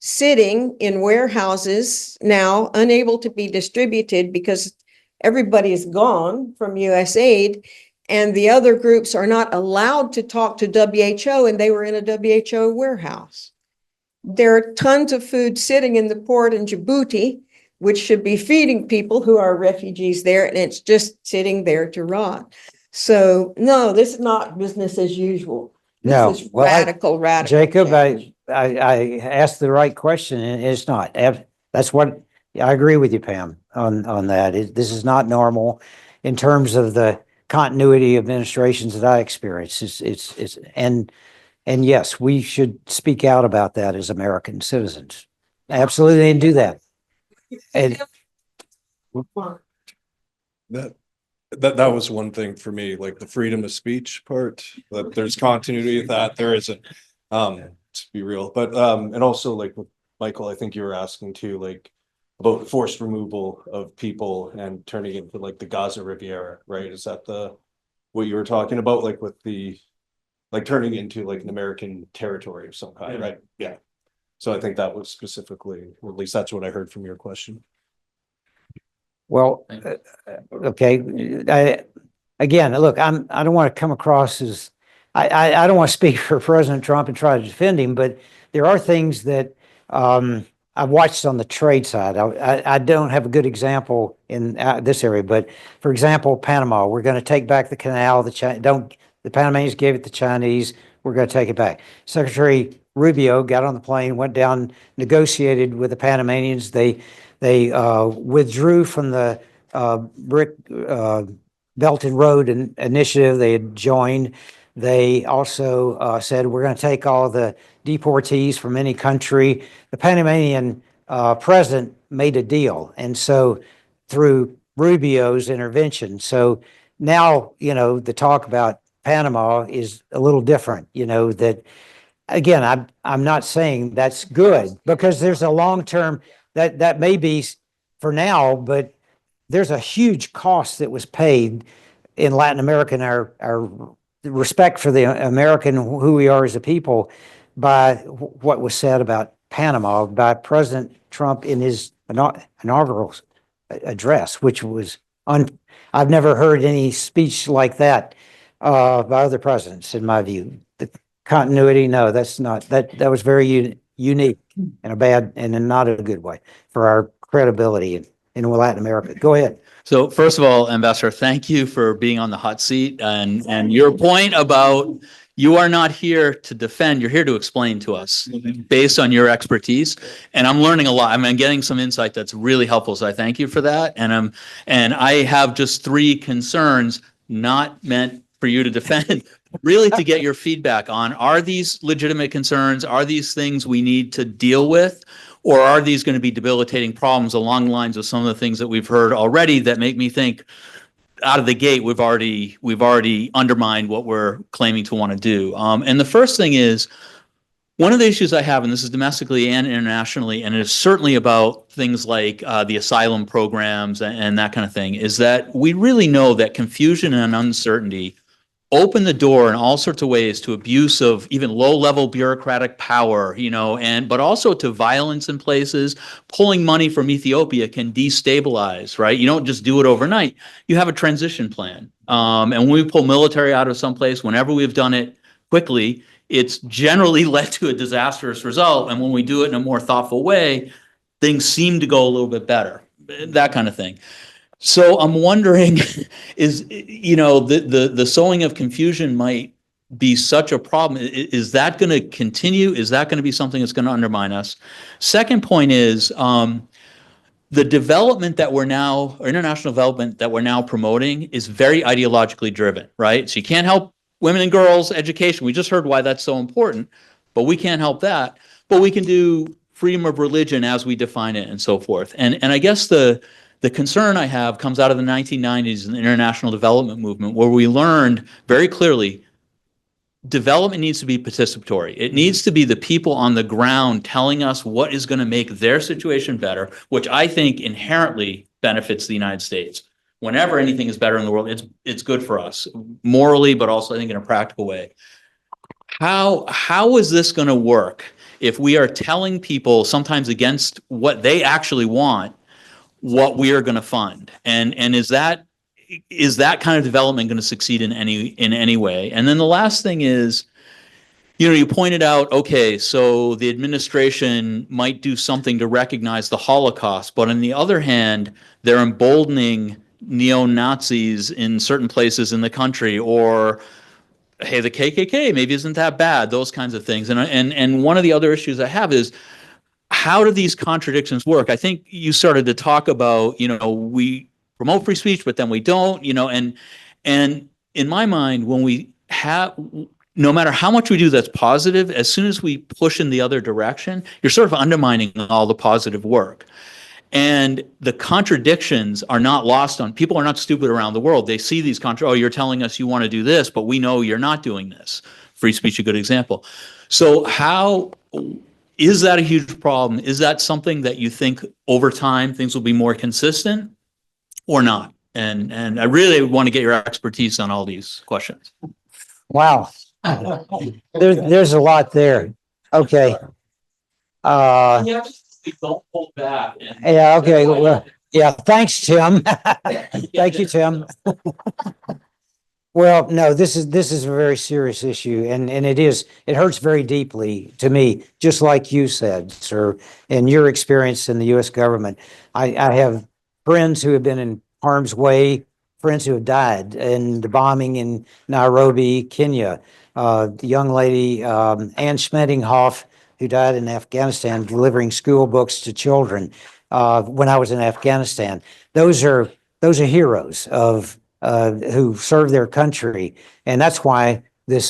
sitting in warehouses now, unable to be distributed because everybody is gone from USAID, and the other groups are not allowed to talk to WHO, and they were in a WHO warehouse. There are tons of food sitting in the port in Djibouti, which should be feeding people who are refugees there, and it's just sitting there to rot. So no, this is not business as usual. No. This is Well, radical Jacob, change. I asked the right question, and it's not. That's what I agree with you, Pam, on that. This is not normal in terms of the continuity of administrations that I experience. And yes, we should speak out about that as American citizens. Absolutely, and do that. And That was one thing for me, like the freedom of speech part, that there's continuity of that. There isn't, to be real, but, and also like with Michael, I think you were asking too, like about forced removal of people and turning into like the Gaza Riviera, right? Is that what you were talking about, like with like turning into like an American territory of some kind, right? Yeah. So I think that was specifically, or at least that's what I heard from your question. well, okay. Again, look, I don't want to come across as, I don't want to speak for President Trump and try to defend him, but there are things that I've watched on the trade side. I don't have a good example in this area, but for example, Panama, we're going to take back the canal. The Panamanians gave it to the Chinese. We're going to take it back. Secretary Rubio got on the plane, went down, negotiated with the Panamanians. They withdrew from the Belt and Road Initiative they had joined. They also said, we're going to take all the deportees from any country. The Panamanian president made a deal. And so through Rubio's intervention. So now, the talk about Panama is a little different, that again, I'm not saying that's good because there's a long-term that may be for now, but there's a huge cost that was paid in Latin America and our respect for the American, who we are as a people, by what was said about Panama by President Trump in his inaugural address, which was I've never heard any speech like that by other presidents, in my view. The continuity, no, that's not, that was very unique in a bad and in not a good way for our credibility in Latin America. Go ahead. So first of all, Ambassador, thank you for being on the hot seat and your point about you are not here to defend, you're here to explain to us based on your expertise. And I'm learning a lot. I'm getting some insight that's really helpful. So I thank you for that. And I have just 3 concerns not meant for you to defend, really to get your feedback on, are these legitimate concerns? Are these things we need to deal with? Or are these going to be debilitating problems along the lines of some of the things that we've heard already that make me think out of the gate, we've already undermined what we're claiming to want to do. And the first thing is, One of the issues I have, and this is domestically and internationally, and it is certainly about things like the asylum programs and that kind of thing, is that we really know that confusion and uncertainty open the door in all sorts of ways to abuse of even low-level bureaucratic power, but also to violence in places. Pulling money from Ethiopia can destabilize, right? You don't just do it overnight. You have a transition plan. And when we pull military out of someplace, whenever we've done it quickly, it's generally led to a disastrous result. And when we do it in a more thoughtful way, things seem to go a little bit better, that kind of thing. So I'm wondering, is, the sowing of confusion might be such a problem. Is that going to continue? Is that going to be something that's going to undermine us? Second point is, the development that we're now, or international development that we're now promoting is very ideologically driven, right? So you can't help women and girls education. We just heard why that's so important, but we can't help that. But we can do freedom of religion as we define it and so forth. And I guess the concern I have comes out of the 1990s and the international development movement, where we learned very clearly development needs to be participatory. It needs to be the people on the ground telling us what is going to make their situation better, which I think inherently benefits the United States. Whenever anything is better in the world, it's good for us morally, but also I think in a practical way. How is this going to work if we are telling people, sometimes against what they actually want, what we are going to fund? And is that kind of development going to succeed in any way? And then the last thing is, you pointed out, okay, so the administration might do something to recognize the Holocaust, but on the other hand, they're emboldening neo-Nazis in certain places in the country, or hey, the KKK maybe isn't that bad, those kinds of things. And one of the other issues I have is, how do these contradictions work? I think you started to talk about, we promote free speech, but then we don't, and in my mind, when we have, no matter how much we do that's positive, as soon as we push in the other direction, you're sort of undermining all the positive work. And the contradictions are not lost on people. Are not stupid around the world. They see these you're telling us you want to do this, but we know you're not doing this. Free speech, a good example. So how is that a huge problem? Is that something that you think over time things will be more consistent or not? And I really want to get your expertise on all these questions. Wow. There's a lot there. Okay. Don't hold back. Yeah, okay. Well, yeah, thanks, Tim. Thank you, Tim. Well, no, this is a very serious issue, and it hurts very deeply to me, just like you said, sir, in your experience in the U.S. government. I have friends who have been in harm's way, friends who have died in the bombing in Nairobi, Kenya. The young lady, Ann Schmettinghoff, who died in Afghanistan delivering school books to children when I was in Afghanistan. Those are heroes of who serve their country, and that's why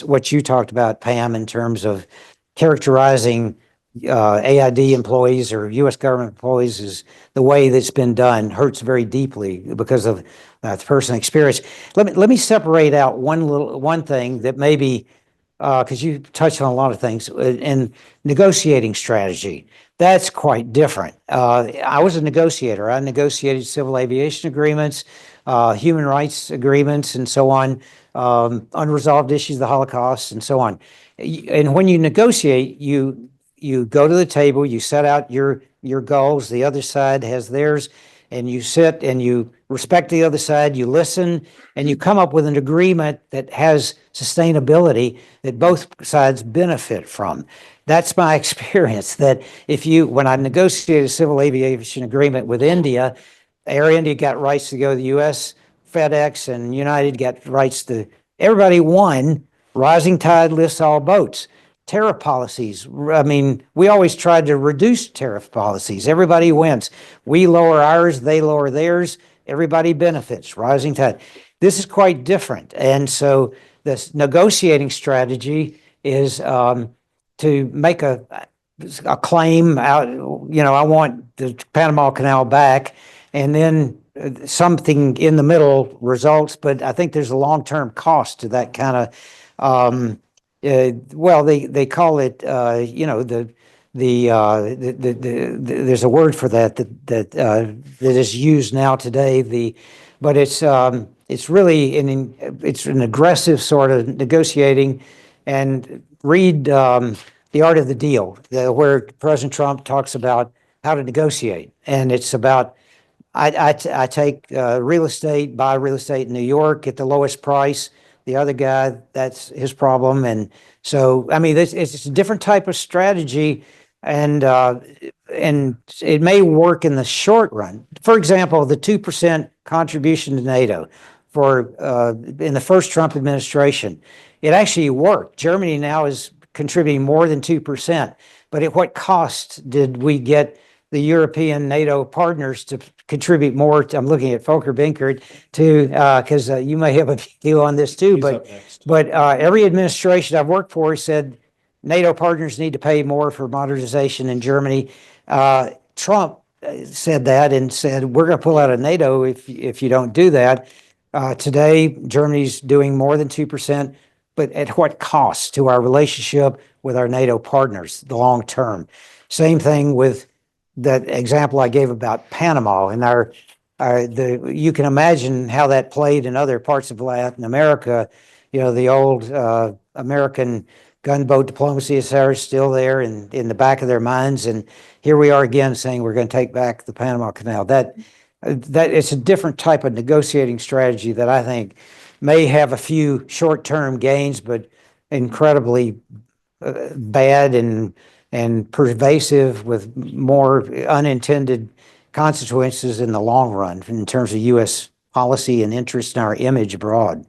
what you talked about, Pam, in terms of characterizing AID employees or U.S. government employees is the way that's been done hurts very deeply because of the personal experience. Let me separate out one thing that maybe. Because you touched on a lot of things in negotiating strategy. That's quite different. I was a negotiator. I negotiated civil aviation agreements, human rights agreements, and so on, unresolved issues, the Holocaust, and so on. And when you negotiate, you go to the table, you set out your goals. The other side has theirs, and you sit and you respect the other side, you listen, and you come up with an agreement that has sustainability that both sides benefit from. That's my experience, that when I negotiated a civil aviation agreement with India, Air India got rights to go to the US, FedEx and United got rights everybody won. Rising tide lifts all boats. Tariff policies, we always tried to reduce tariff policies. Everybody wins. We lower ours, they lower theirs. Everybody benefits, rising tide. This is quite different. And so this negotiating strategy is to make a claim out, I want the Panama Canal back, and then something in the middle results. But I think there's a long-term cost to that kind of well, they call it, you know, there's a word for that is used now today, but it's really it's an aggressive sort of negotiating. And read The Art of the Deal, where President Trump talks about how to negotiate. And it's about, I take real estate, buy real estate in New York at the lowest price. The other guy, that's his problem. And so, I mean, it's a different type of strategy, and it may work in the short run. For example, the 2% contribution to NATO in the first Trump administration, it actually worked. Germany now is contributing more than 2%. But at what cost did we get the European NATO partners to contribute more? I'm looking at Volker Binkert because you may have a view on this too. But every administration I've worked for said NATO partners need to pay more for modernization in Germany. Trump said that and said, we're going to pull out of NATO if you don't do that. Today, Germany's doing more than 2%, but at what cost to our relationship with our NATO partners, the long term? Same thing with that example I gave about Panama and you can imagine how that played in other parts of Latin America. You know, the old American gunboat diplomacy is still there in the back of their minds. And here we are again saying we're going to take back the Panama Canal. That it's a different type of negotiating strategy that I think may have a few short-term gains, but incredibly bad and pervasive with more unintended consequences in the long run in terms of U.S. policy and interest in our image abroad.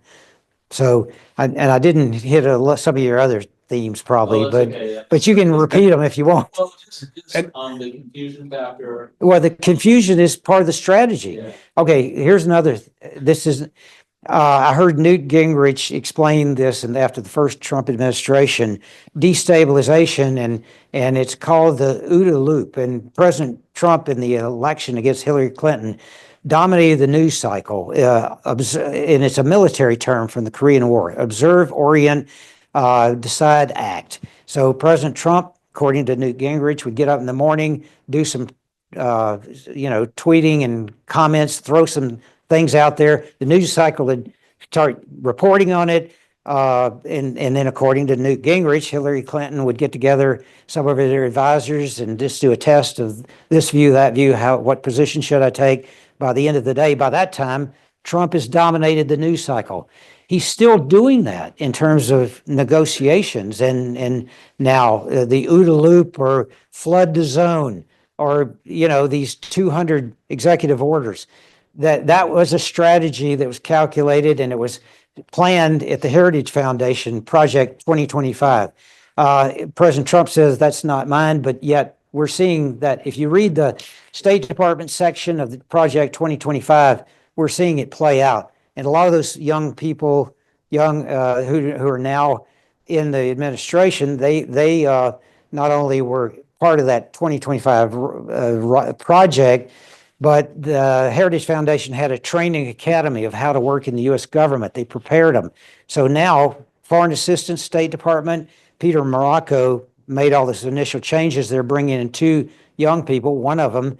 So, I didn't hit some of your other themes probably, but you can repeat them if you want. Well, just on the confusion factor. Well, the confusion is part of the strategy. Yeah. Okay, here's another. This is, I heard Newt Gingrich explain this, and after the first Trump administration, destabilization, and it's called the OODA loop. And President Trump in the election against Hillary Clinton dominated the news cycle, and it's a military term from the Korean War: observe, orient, decide, act. So President Trump, according to Newt Gingrich, would get up in the morning, do some tweeting and comments, throw some things out there. The news cycle would start reporting on it. And then according to Newt Gingrich, Hillary Clinton would get together some of her advisors and just do a test of this view, that view, what position should I take? By the end of the day, by that time, Trump has dominated the news cycle. He's still doing that in terms of negotiations and now the OODA loop or flood the zone or, these 200 executive orders. That was a strategy that was calculated, and it was planned at the Heritage Foundation Project 2025. President Trump says that's not mine, but yet we're seeing that if you read the State Department section of the Project 2025, we're seeing it play out. And a lot of those young people, who are now in the administration, they not only were part of that 2025 project, but the Heritage Foundation had a training academy of how to work in the U.S. government. They prepared them. So now, Foreign Assistance, State Department, Peter Morocco made all these initial changes. They're bringing in 2 young people. One of them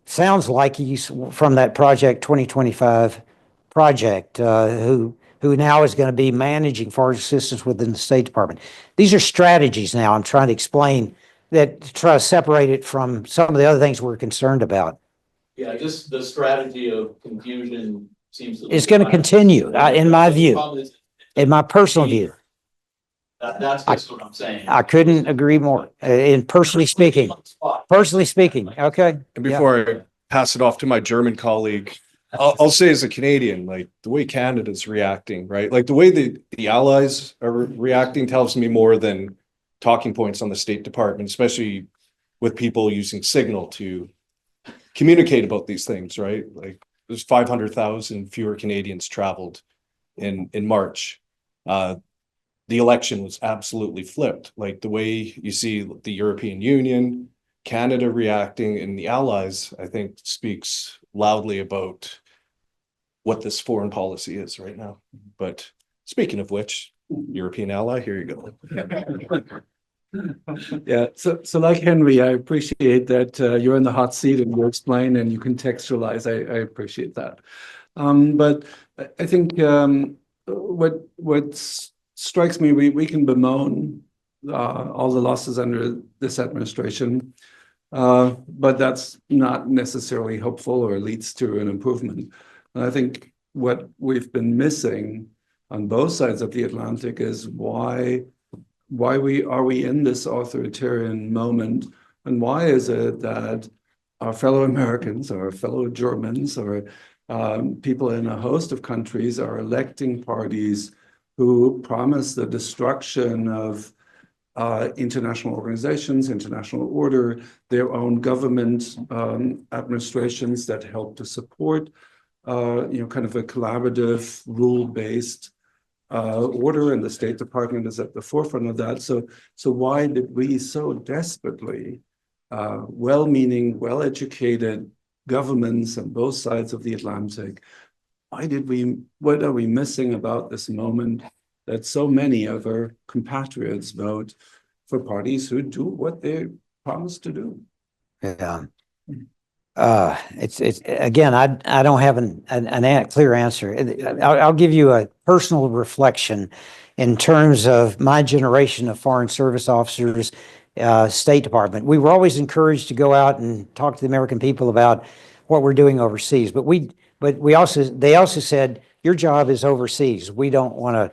sounds like he's from that Project 2025 project, who now is going to be managing foreign assistance within the State Department. These are strategies now I'm trying to explain that to try to separate it from some of the other things we're concerned about. Yeah, just the strategy of confusion seems to. It's going to continue, in my view, in my personal view. That's just what I'm saying. I couldn't agree more. Personally speaking, okay. And before I pass it off to my German colleague, I'll say as a Canadian, like the way Canada's reacting, right? Like the way the allies are reacting tells me more than talking points on the State Department, especially with people using Signal to communicate about these things, right? Like there's 500,000 fewer Canadians traveled in March. The election was absolutely flipped. Like the way you see the European Union, Canada reacting, and the allies, I think speaks loudly about what this foreign policy is right now. But speaking of which, European ally, here you go. Yeah, so like Henry, I appreciate that you're in the hot seat and you explain and you contextualize. I appreciate that. But I think what strikes me, we can bemoan all the losses under this administration, but that's not necessarily hopeful or leads to an improvement. And I think what we've been missing on both sides of the Atlantic is why are we in this authoritarian moment, and why is it that our fellow Americans, our fellow Germans, or people in a host of countries are electing parties who promise the destruction of international organizations, international order, their own government administrations that help to support kind of a collaborative, rule-based order, and the State Department is at the forefront of that. So why did we so desperately, well-meaning, well-educated governments on both sides of the Atlantic, what are we missing about this moment that so many of our compatriots vote for parties who do what they promise to do? Yeah. It's again, I don't have an clear answer. I'll give you a personal reflection in terms of my generation of Foreign Service officers, State Department. We were always encouraged to go out and talk to the American people about what we're doing overseas, but they also said, your job is overseas. We don't want to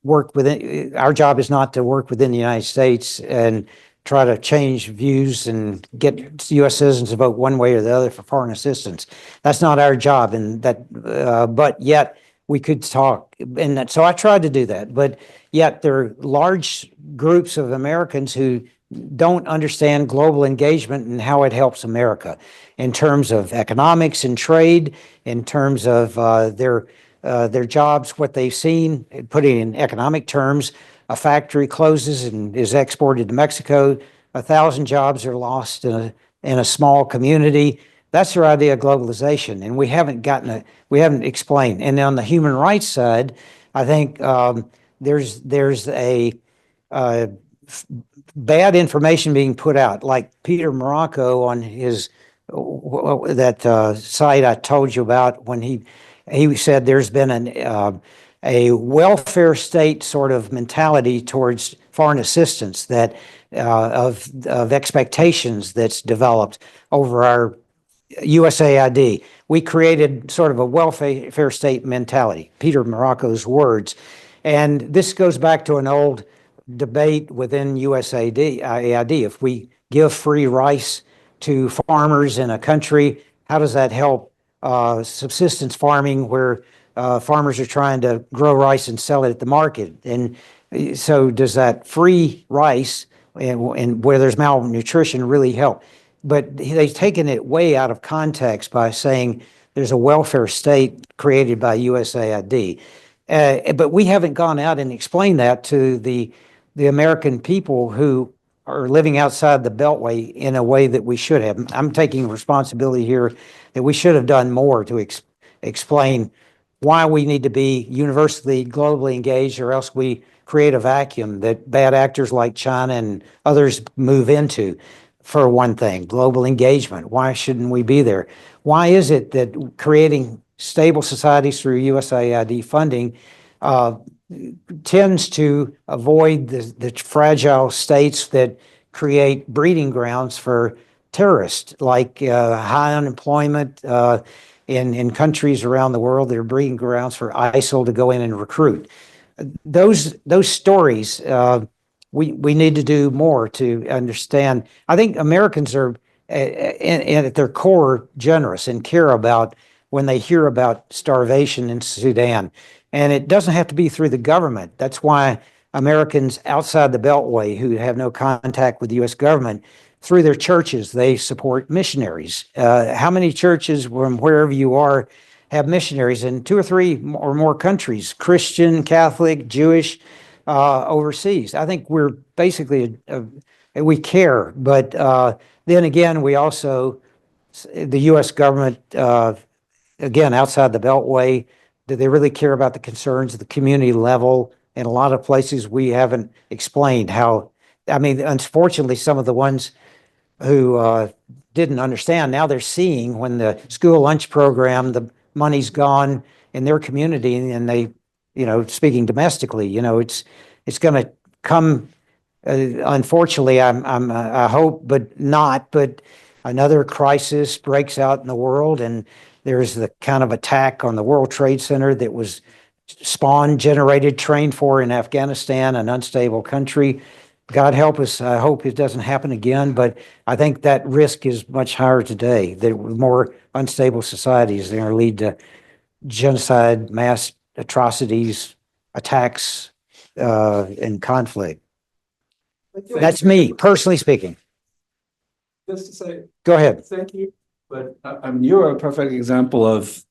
work within, our job is not to work within the United States and try to change views and get U.S. citizens to vote one way or the other for foreign assistance. That's not our job, and but yet we could talk, and so I tried to do that. But yet there are large groups of Americans who don't understand global engagement and how it helps America in terms of economics and trade, in terms of their jobs, what they've seen. Putting in economic terms, a factory closes and is exported to Mexico. 1,000 jobs are lost in a small community. That's their idea of globalization, and we haven't explained. And on the human rights side, I think there's a bad information being put out, like Peter Morocco on his that site I told you about, when he said there's been a welfare state sort of mentality towards foreign assistance that of expectations that's developed over our USAID. We created sort of a welfare state mentality, Peter Morocco's words. And this goes back to an old debate within USAID. If we give free rice to farmers in a country, how does that help subsistence farming, where farmers are trying to grow rice and sell it at the market? And so does that free rice and where there's malnutrition really help? But they've taken it way out of context by saying there's a welfare state created by USAID. But we haven't gone out and explained that to the American people who are living outside the Beltway in a way that we should have. I'm taking responsibility here that we should have done more to explain why we need to be universally globally engaged, or else we create a vacuum that bad actors like China and others move into. For one thing, global engagement. Why shouldn't we be there? Why is it that creating stable societies through USAID funding tends to avoid the fragile states that create breeding grounds for terrorists, like high unemployment in countries around the world that are breeding grounds for ISIL to go in and recruit? Those stories, we need to do more to understand. I think Americans are at their core generous and care about when they hear about starvation in Sudan. And it doesn't have to be through the government. That's why Americans outside the Beltway who have no contact with the U.S. government, through their churches, they support missionaries. How many churches from wherever you are have missionaries in 2 or 3 or more countries, Christian, Catholic, Jewish, overseas? I think we're basically, we care, but then again, we also, the U.S. government, again, outside the Beltway, do they really care about the concerns at the community level? In a lot of places, we haven't explained how, I mean, unfortunately, some of the ones who didn't understand, now they're seeing when the school lunch program, the money's gone in their community and they, speaking domestically, it's going to come, unfortunately, I hope, but not, but another crisis breaks out in the world, and there's the kind of attack on the World Trade Center that was spawned, generated, trained for in Afghanistan, an unstable country. God help us. I hope it doesn't happen again, but I think that risk is much higher today. That with more unstable societies, they're going to lead to genocide, mass atrocities, attacks, and conflict. That's me, personally speaking. Just to say, Go ahead. thank you. But I mean, you're a perfect example of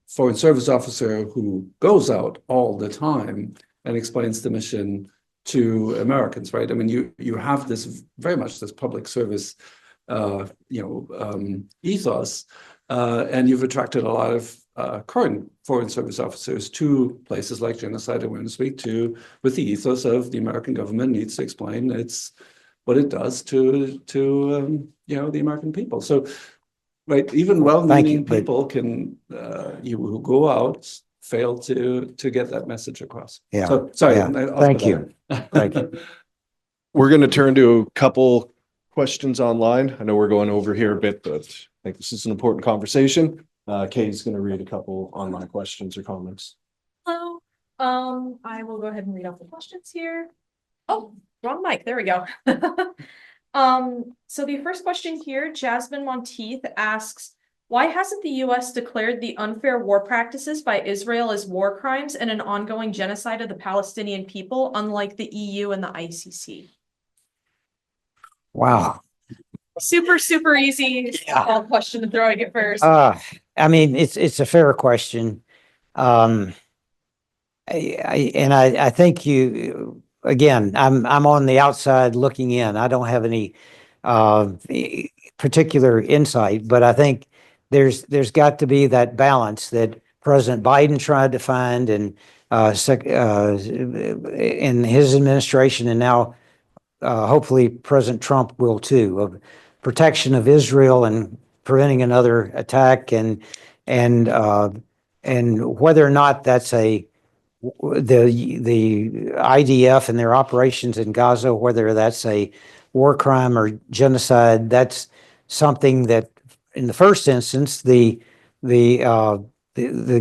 foreign service officer who goes out all the time and explains the mission to Americans, right? I mean, you have this very much this public service, ethos, and you've attracted a lot of current foreign service officers to places like Genocide Awareness Week with the ethos of the American government needs to explain what it does to the American people. So, right, even well-meaning people can who go out fail to get that message across. Yeah. So sorry. Yeah. Thank you. Thank you. We're going to turn to a couple questions online. I know we're going over here a bit, but I think this is an important conversation. Kay's going to read a couple online questions or comments. Hello. I will go ahead and read off the questions here. Oh, wrong mic. There we go. So the first question here, Jasmine Monteith asks, why hasn't the U.S. declared the unfair war practices by Israel as war crimes and an ongoing genocide of the Palestinian people, unlike the EU and the ICC? Wow. Super easy question to throw at first. I mean, it's a fair question. I think again, I'm on the outside looking in. I don't have any particular insight, but I think there's got to be that balance that President Biden tried to find and in his administration, and now hopefully President Trump will too, of protection of Israel and preventing another attack, and whether or not that's the IDF and their operations in Gaza, whether that's a war crime or genocide, that's something that, in the first instance, the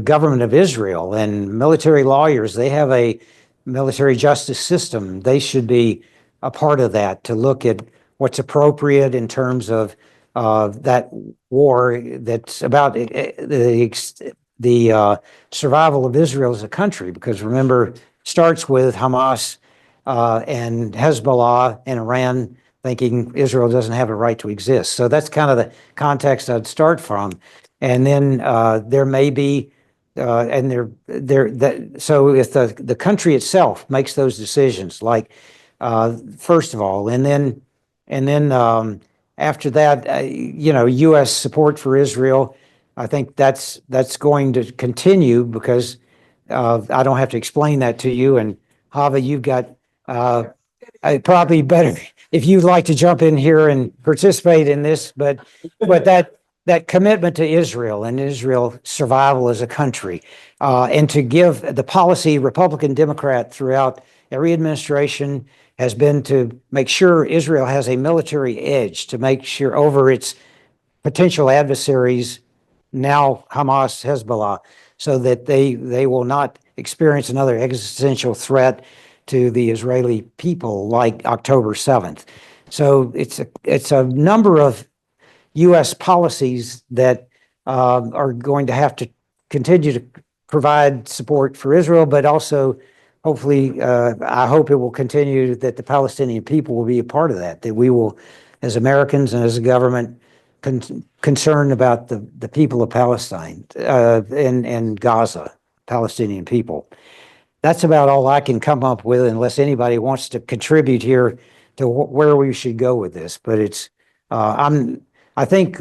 government of Israel and military lawyers, they have a military justice system. They should be a part of that to look at what's appropriate in terms of that war that's about the survival of Israel as a country, because remember, it starts with Hamas and Hezbollah and Iran thinking Israel doesn't have a right to exist. So that's kind of the context I'd start from. And then there may be, so if the country itself makes those decisions, like first of all, and then after that, U.S. support for Israel, I think that's going to continue, because I don't have to explain that to you. And Hava, you've got probably better if you'd like to jump in here and participate in this, but that commitment to Israel and Israel's survival as a country, and to give the policy, Republican, Democrat, throughout every administration has been to make sure Israel has a military edge, to make sure over its potential adversaries, now Hamas, Hezbollah, so that they will not experience another existential threat to the Israeli people like October 7th. So it's a number of U.S. policies that are going to have to continue to provide support for Israel, but also hopefully, I hope it will continue that the Palestinian people will be a part of that we will, as Americans and as a government, concerned about the people of Palestine and Gaza, Palestinian people. That's about all I can come up with, unless anybody wants to contribute here to where we should go with this. But it's, I think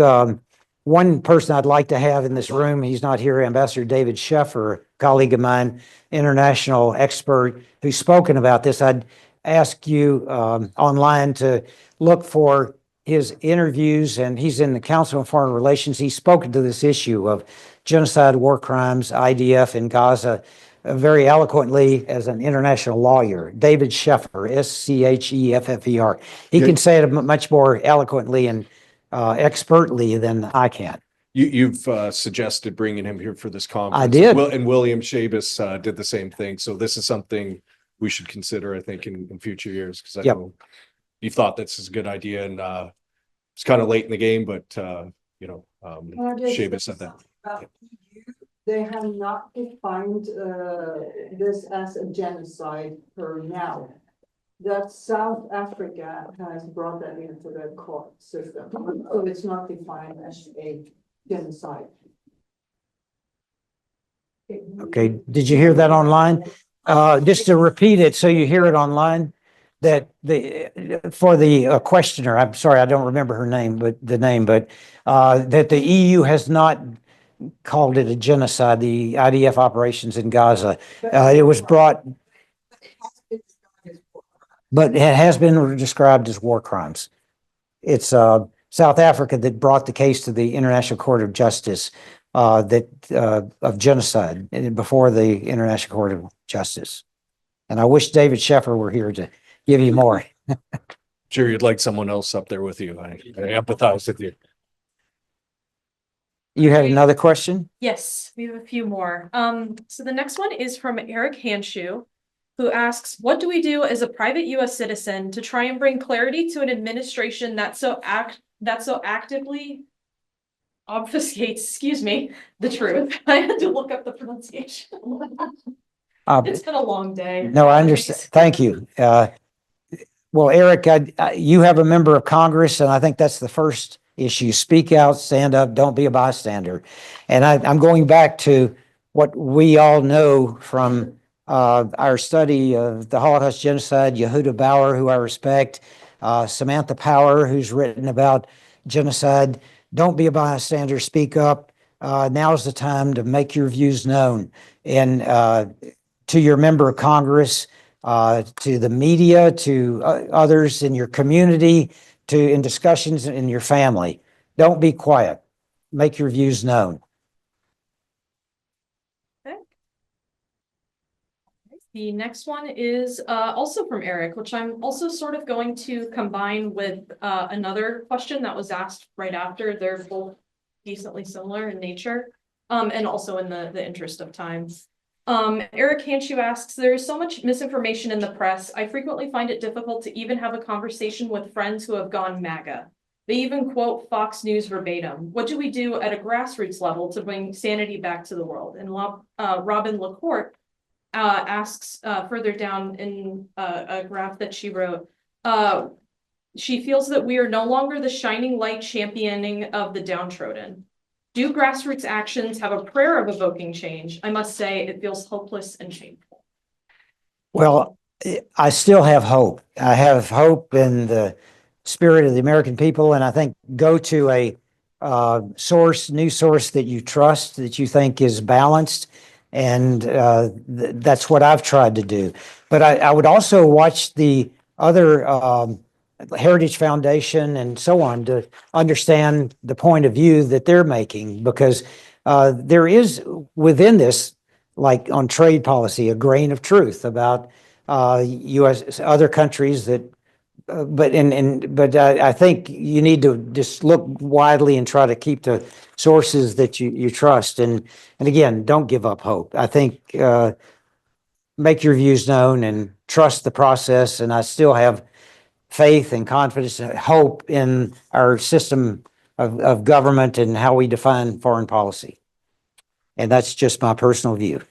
one person I'd like to have in this room, he's not here, Ambassador David Sheffer, a colleague of mine, international expert who's spoken about this. I'd ask you online to look for his interviews, and he's in the Council on Foreign Relations. He's spoken to this issue of genocide, war crimes, IDF in Gaza very eloquently as an international lawyer. David Sheffer, Scheffer. He can say it much more eloquently and expertly than I can. You've suggested bringing him here for this conference. I did. And William Shabas did the same thing. So this is something we should consider, I think, in future years, because I Yep. know you thought this is a good idea, and it's kind of late in the game, but Shabas said that. They have not defined this as a genocide for now. That South Africa has brought that into the court system, so it's not defined as a genocide. Okay, did you hear that online? Just to repeat it, so you hear it online, that for the questioner, I'm sorry, I don't remember her name, but that the EU has not called it a genocide, the IDF operations in Gaza. It was brought, but it has been described as war crimes. It's South Africa that brought the case to the International Court of Justice of genocide before the International Court of Justice. And I wish David Sheffer were here to give you more. Sure, you'd like someone else up there with you. I empathize with you. You had another question? Yes, we have a few more. So the next one is from Eric Hanshu, who asks, what do we do as a private US citizen to try and bring clarity to an administration that so actively obfuscates, the truth? I had to look up the pronunciation. It's been a long day. No, I understand. Thank you. Well, Eric, you have a member of Congress, and I think that's the first issue. Speak out, stand up, don't be a bystander. And I'm going back to what we all know from our study of the Holocaust genocide, Yehuda Bauer, who I respect, Samantha Power, who's written about genocide. Don't be a bystander, speak up. Now's the time to make your views known. And to your member of Congress, to the media, to others in your community, in discussions in your family. Don't be quiet. Make your views known. Okay. The next one is also from Eric, which I'm also sort of going to combine with another question that was asked right after. They're both decently similar in nature, and also in the interest of time. Eric Hanshu asks, there is so much misinformation in the press. I frequently find it difficult to even have a conversation with friends who have gone MAGA. They even quote Fox News verbatim. What do we do at a grassroots level to bring sanity back to the world? And Robin LaCourte asks further down in a graph that she wrote, she feels that we are no longer the shining light championing of the downtrodden. Do grassroots actions have a prayer of evoking change? I must say it feels hopeless and shameful. Well, I still have hope. I have hope in the spirit of the American people, and I think go to a news source that you trust, that you think is balanced, and that's what I've tried to do. But I would also watch the other Heritage Foundation and so on to understand the point of view that they're making, because there is within this, like on trade policy, a grain of truth about U.S. other countries that, but I think you need to just look widely and try to keep the sources that you trust. And again, don't give up hope. I think make your views known and trust the process. And I still have faith and confidence and hope in our system of government and how we define foreign policy. And that's just my personal view.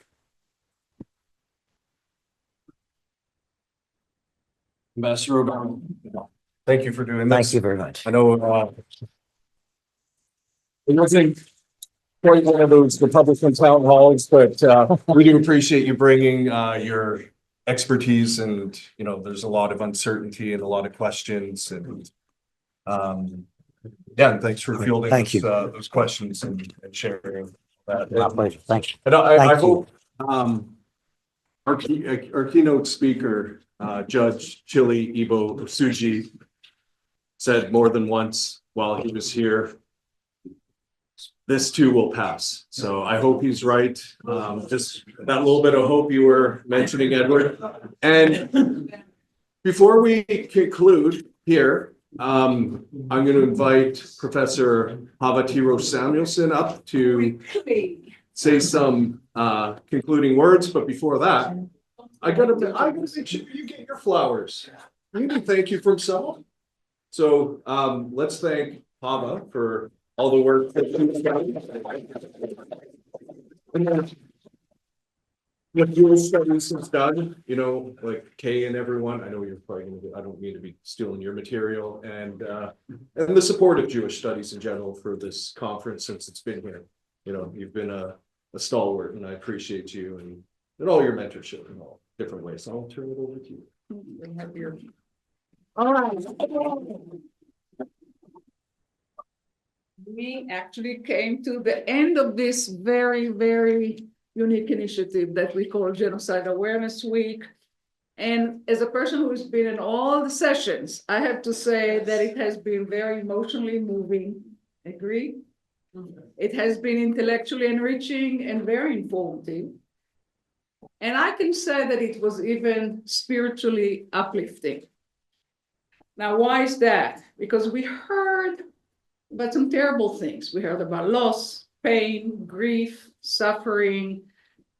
Ambassador O'Donnell, thank you for doing this. Thank you very much. I know it wasn't quite one of those Republican town halls, but we do appreciate you bringing your expertise, and there's a lot of uncertainty and a lot of questions, and Yeah, and thanks for fielding Thank you. those questions and sharing that. My pleasure. Thank you. And I Thank you. hope, our keynote speaker, Judge Chili Ibo Suji, said more than once while he was here, this too will pass. So I hope he's right. Just that little bit of hope you were mentioning, Edward. And before we conclude here, I'm going to invite Professor Havatiro Samuelson up to say some concluding words. But before that, I gotta make sure you get your flowers. You can thank you from someone. So let's thank Hava for all the work that she's done. And then what your studies has done, you know, like Kay and everyone, I know you're probably gonna I don't mean to be stealing your material, and the support of Jewish studies in general for this conference since it's been here. You know, you've been a stalwart, and I appreciate you and all your mentorship in all different ways. So I'll turn it over to you. All right. We actually came to the end of this very, very unique initiative that we call Genocide Awareness Week. And as a person who's been in all the sessions, I have to say that it has been very emotionally moving. Agree? It has been intellectually enriching and very informative. And I can say that it was even spiritually uplifting. Now, why is that? Because we heard about some terrible things. We heard about loss, pain, grief, suffering,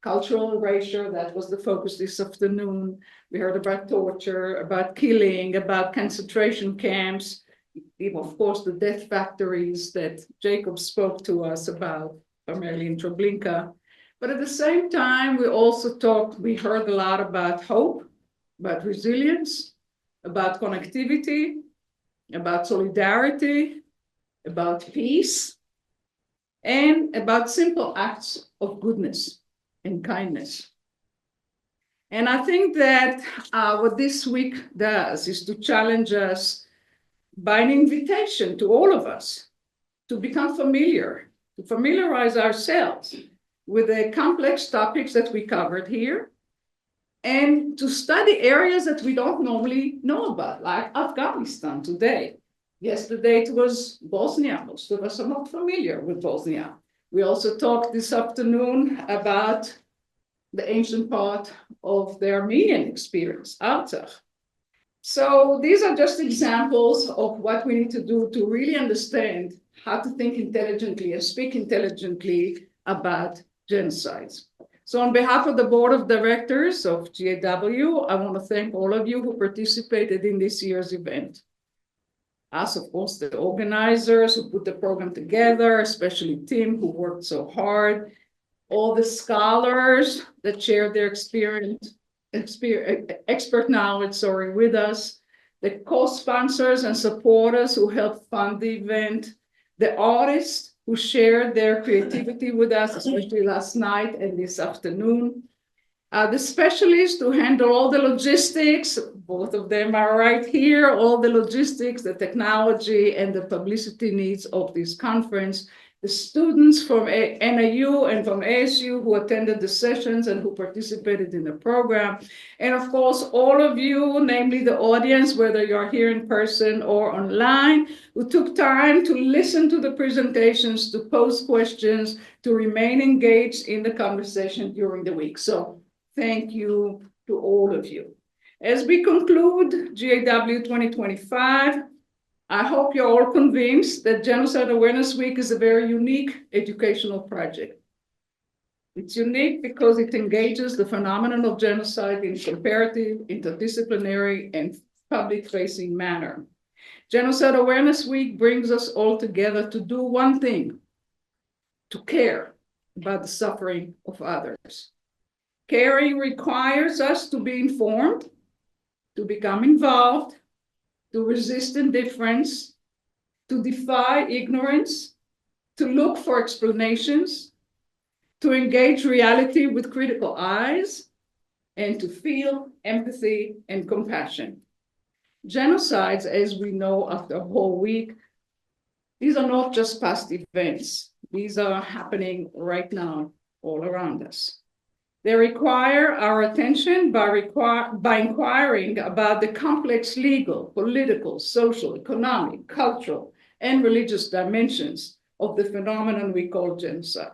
cultural erasure. That was the focus this afternoon. We heard about torture, about killing, about concentration camps, even, of course, the death factories that Jacob spoke to us about, primarily in Srebrenica. But at the same time, we heard a lot about hope, about resilience, about connectivity, about solidarity, about peace, and about simple acts of goodness and kindness. And I think that what this week does is to challenge us by an invitation to all of us to become familiar, to familiarize ourselves with the complex topics that we covered here, and to study areas that we don't normally know about, like Afghanistan today. Yesterday it was Bosnia. Most of us are not familiar with Bosnia. We also talked this afternoon about the ancient part of the Armenian experience, Artsakh. So these are just examples of what we need to do to really understand how to think intelligently and speak intelligently about genocides. So on behalf of the board of directors of GAW, I want to thank all of you who participated in this year's event. Us, of course, the organizers who put the program together, especially Tim, who worked so hard, all the scholars that shared their expert knowledge, with us, the co-sponsors and supporters who helped fund the event, the artists who shared their creativity with us, especially last night and this afternoon, the specialists who handle all the logistics, both of them are right here, all the logistics, the technology, and the publicity needs of this conference, the students from NAU and from ASU who attended the sessions and who participated in the program, and of course, all of you, namely the audience, whether you're here in person or online, who took time to listen to the presentations, to pose questions, to remain engaged in the conversation during the week. So thank you to all of you. As we conclude GAW 2025, I hope you're all convinced that Genocide Awareness Week is a very unique educational project. It's unique because it engages the phenomenon of genocide in comparative, interdisciplinary, and public-facing manner. Genocide Awareness Week brings us all together to do one thing: to care about the suffering of others. Caring requires us to be informed, to become involved, to resist indifference, to defy ignorance, to look for explanations, to engage reality with critical eyes, and to feel empathy and compassion. Genocides, as we know after a whole week, These are not just past events. These are happening right now all around us. They require our attention by inquiring about the complex legal, political, social, economic, cultural, and religious dimensions of the phenomenon we call genocide.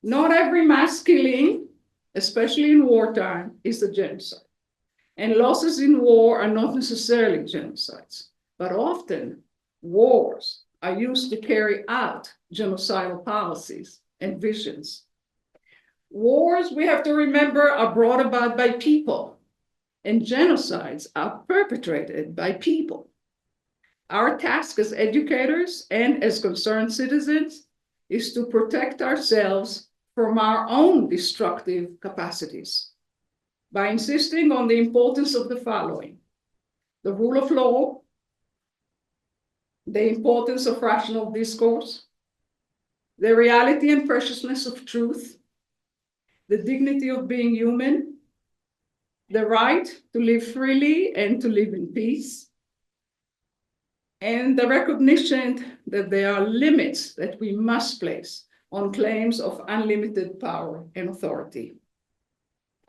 Not every mass killing, especially in wartime, is a genocide. And losses in war are not necessarily genocides, but often wars are used to carry out genocidal policies and visions. Wars, we have to remember, are brought about by people, and genocides are perpetrated by people. Our task as educators and as concerned citizens is to protect ourselves from our own destructive capacities by insisting on the importance of the following: the rule of law, the importance of rational discourse, the reality and preciousness of truth, the dignity of being human, the right to live freely and to live in peace, and the recognition that there are limits that we must place on claims of unlimited power and authority.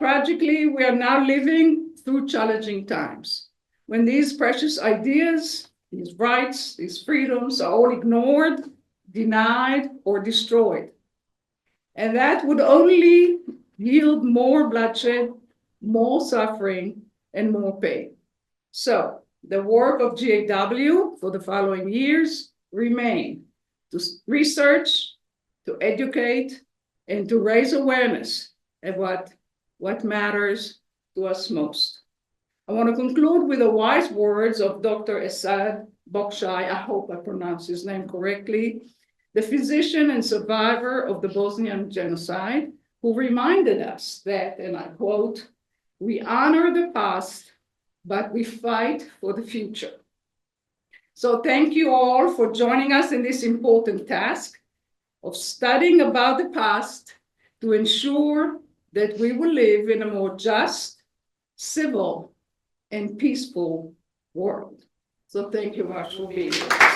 Tragically, we are now living through challenging times when these precious ideas, these rights, these freedoms are all ignored, denied, or destroyed. And that would only yield more bloodshed, more suffering, and more pain. So the work of GAW for the following years remain to research, to educate, and to raise awareness of what matters to us most. I want to conclude with the wise words of Dr. Esad Bokshai, I hope I pronounced his name correctly, the physician and survivor of the Bosnian genocide, who reminded us that, and I quote, "We honor the past, but we fight for the future." So thank you all for joining us in this important task of studying about the past to ensure that we will live in a more just, civil, and peaceful world. So thank you much for being with us.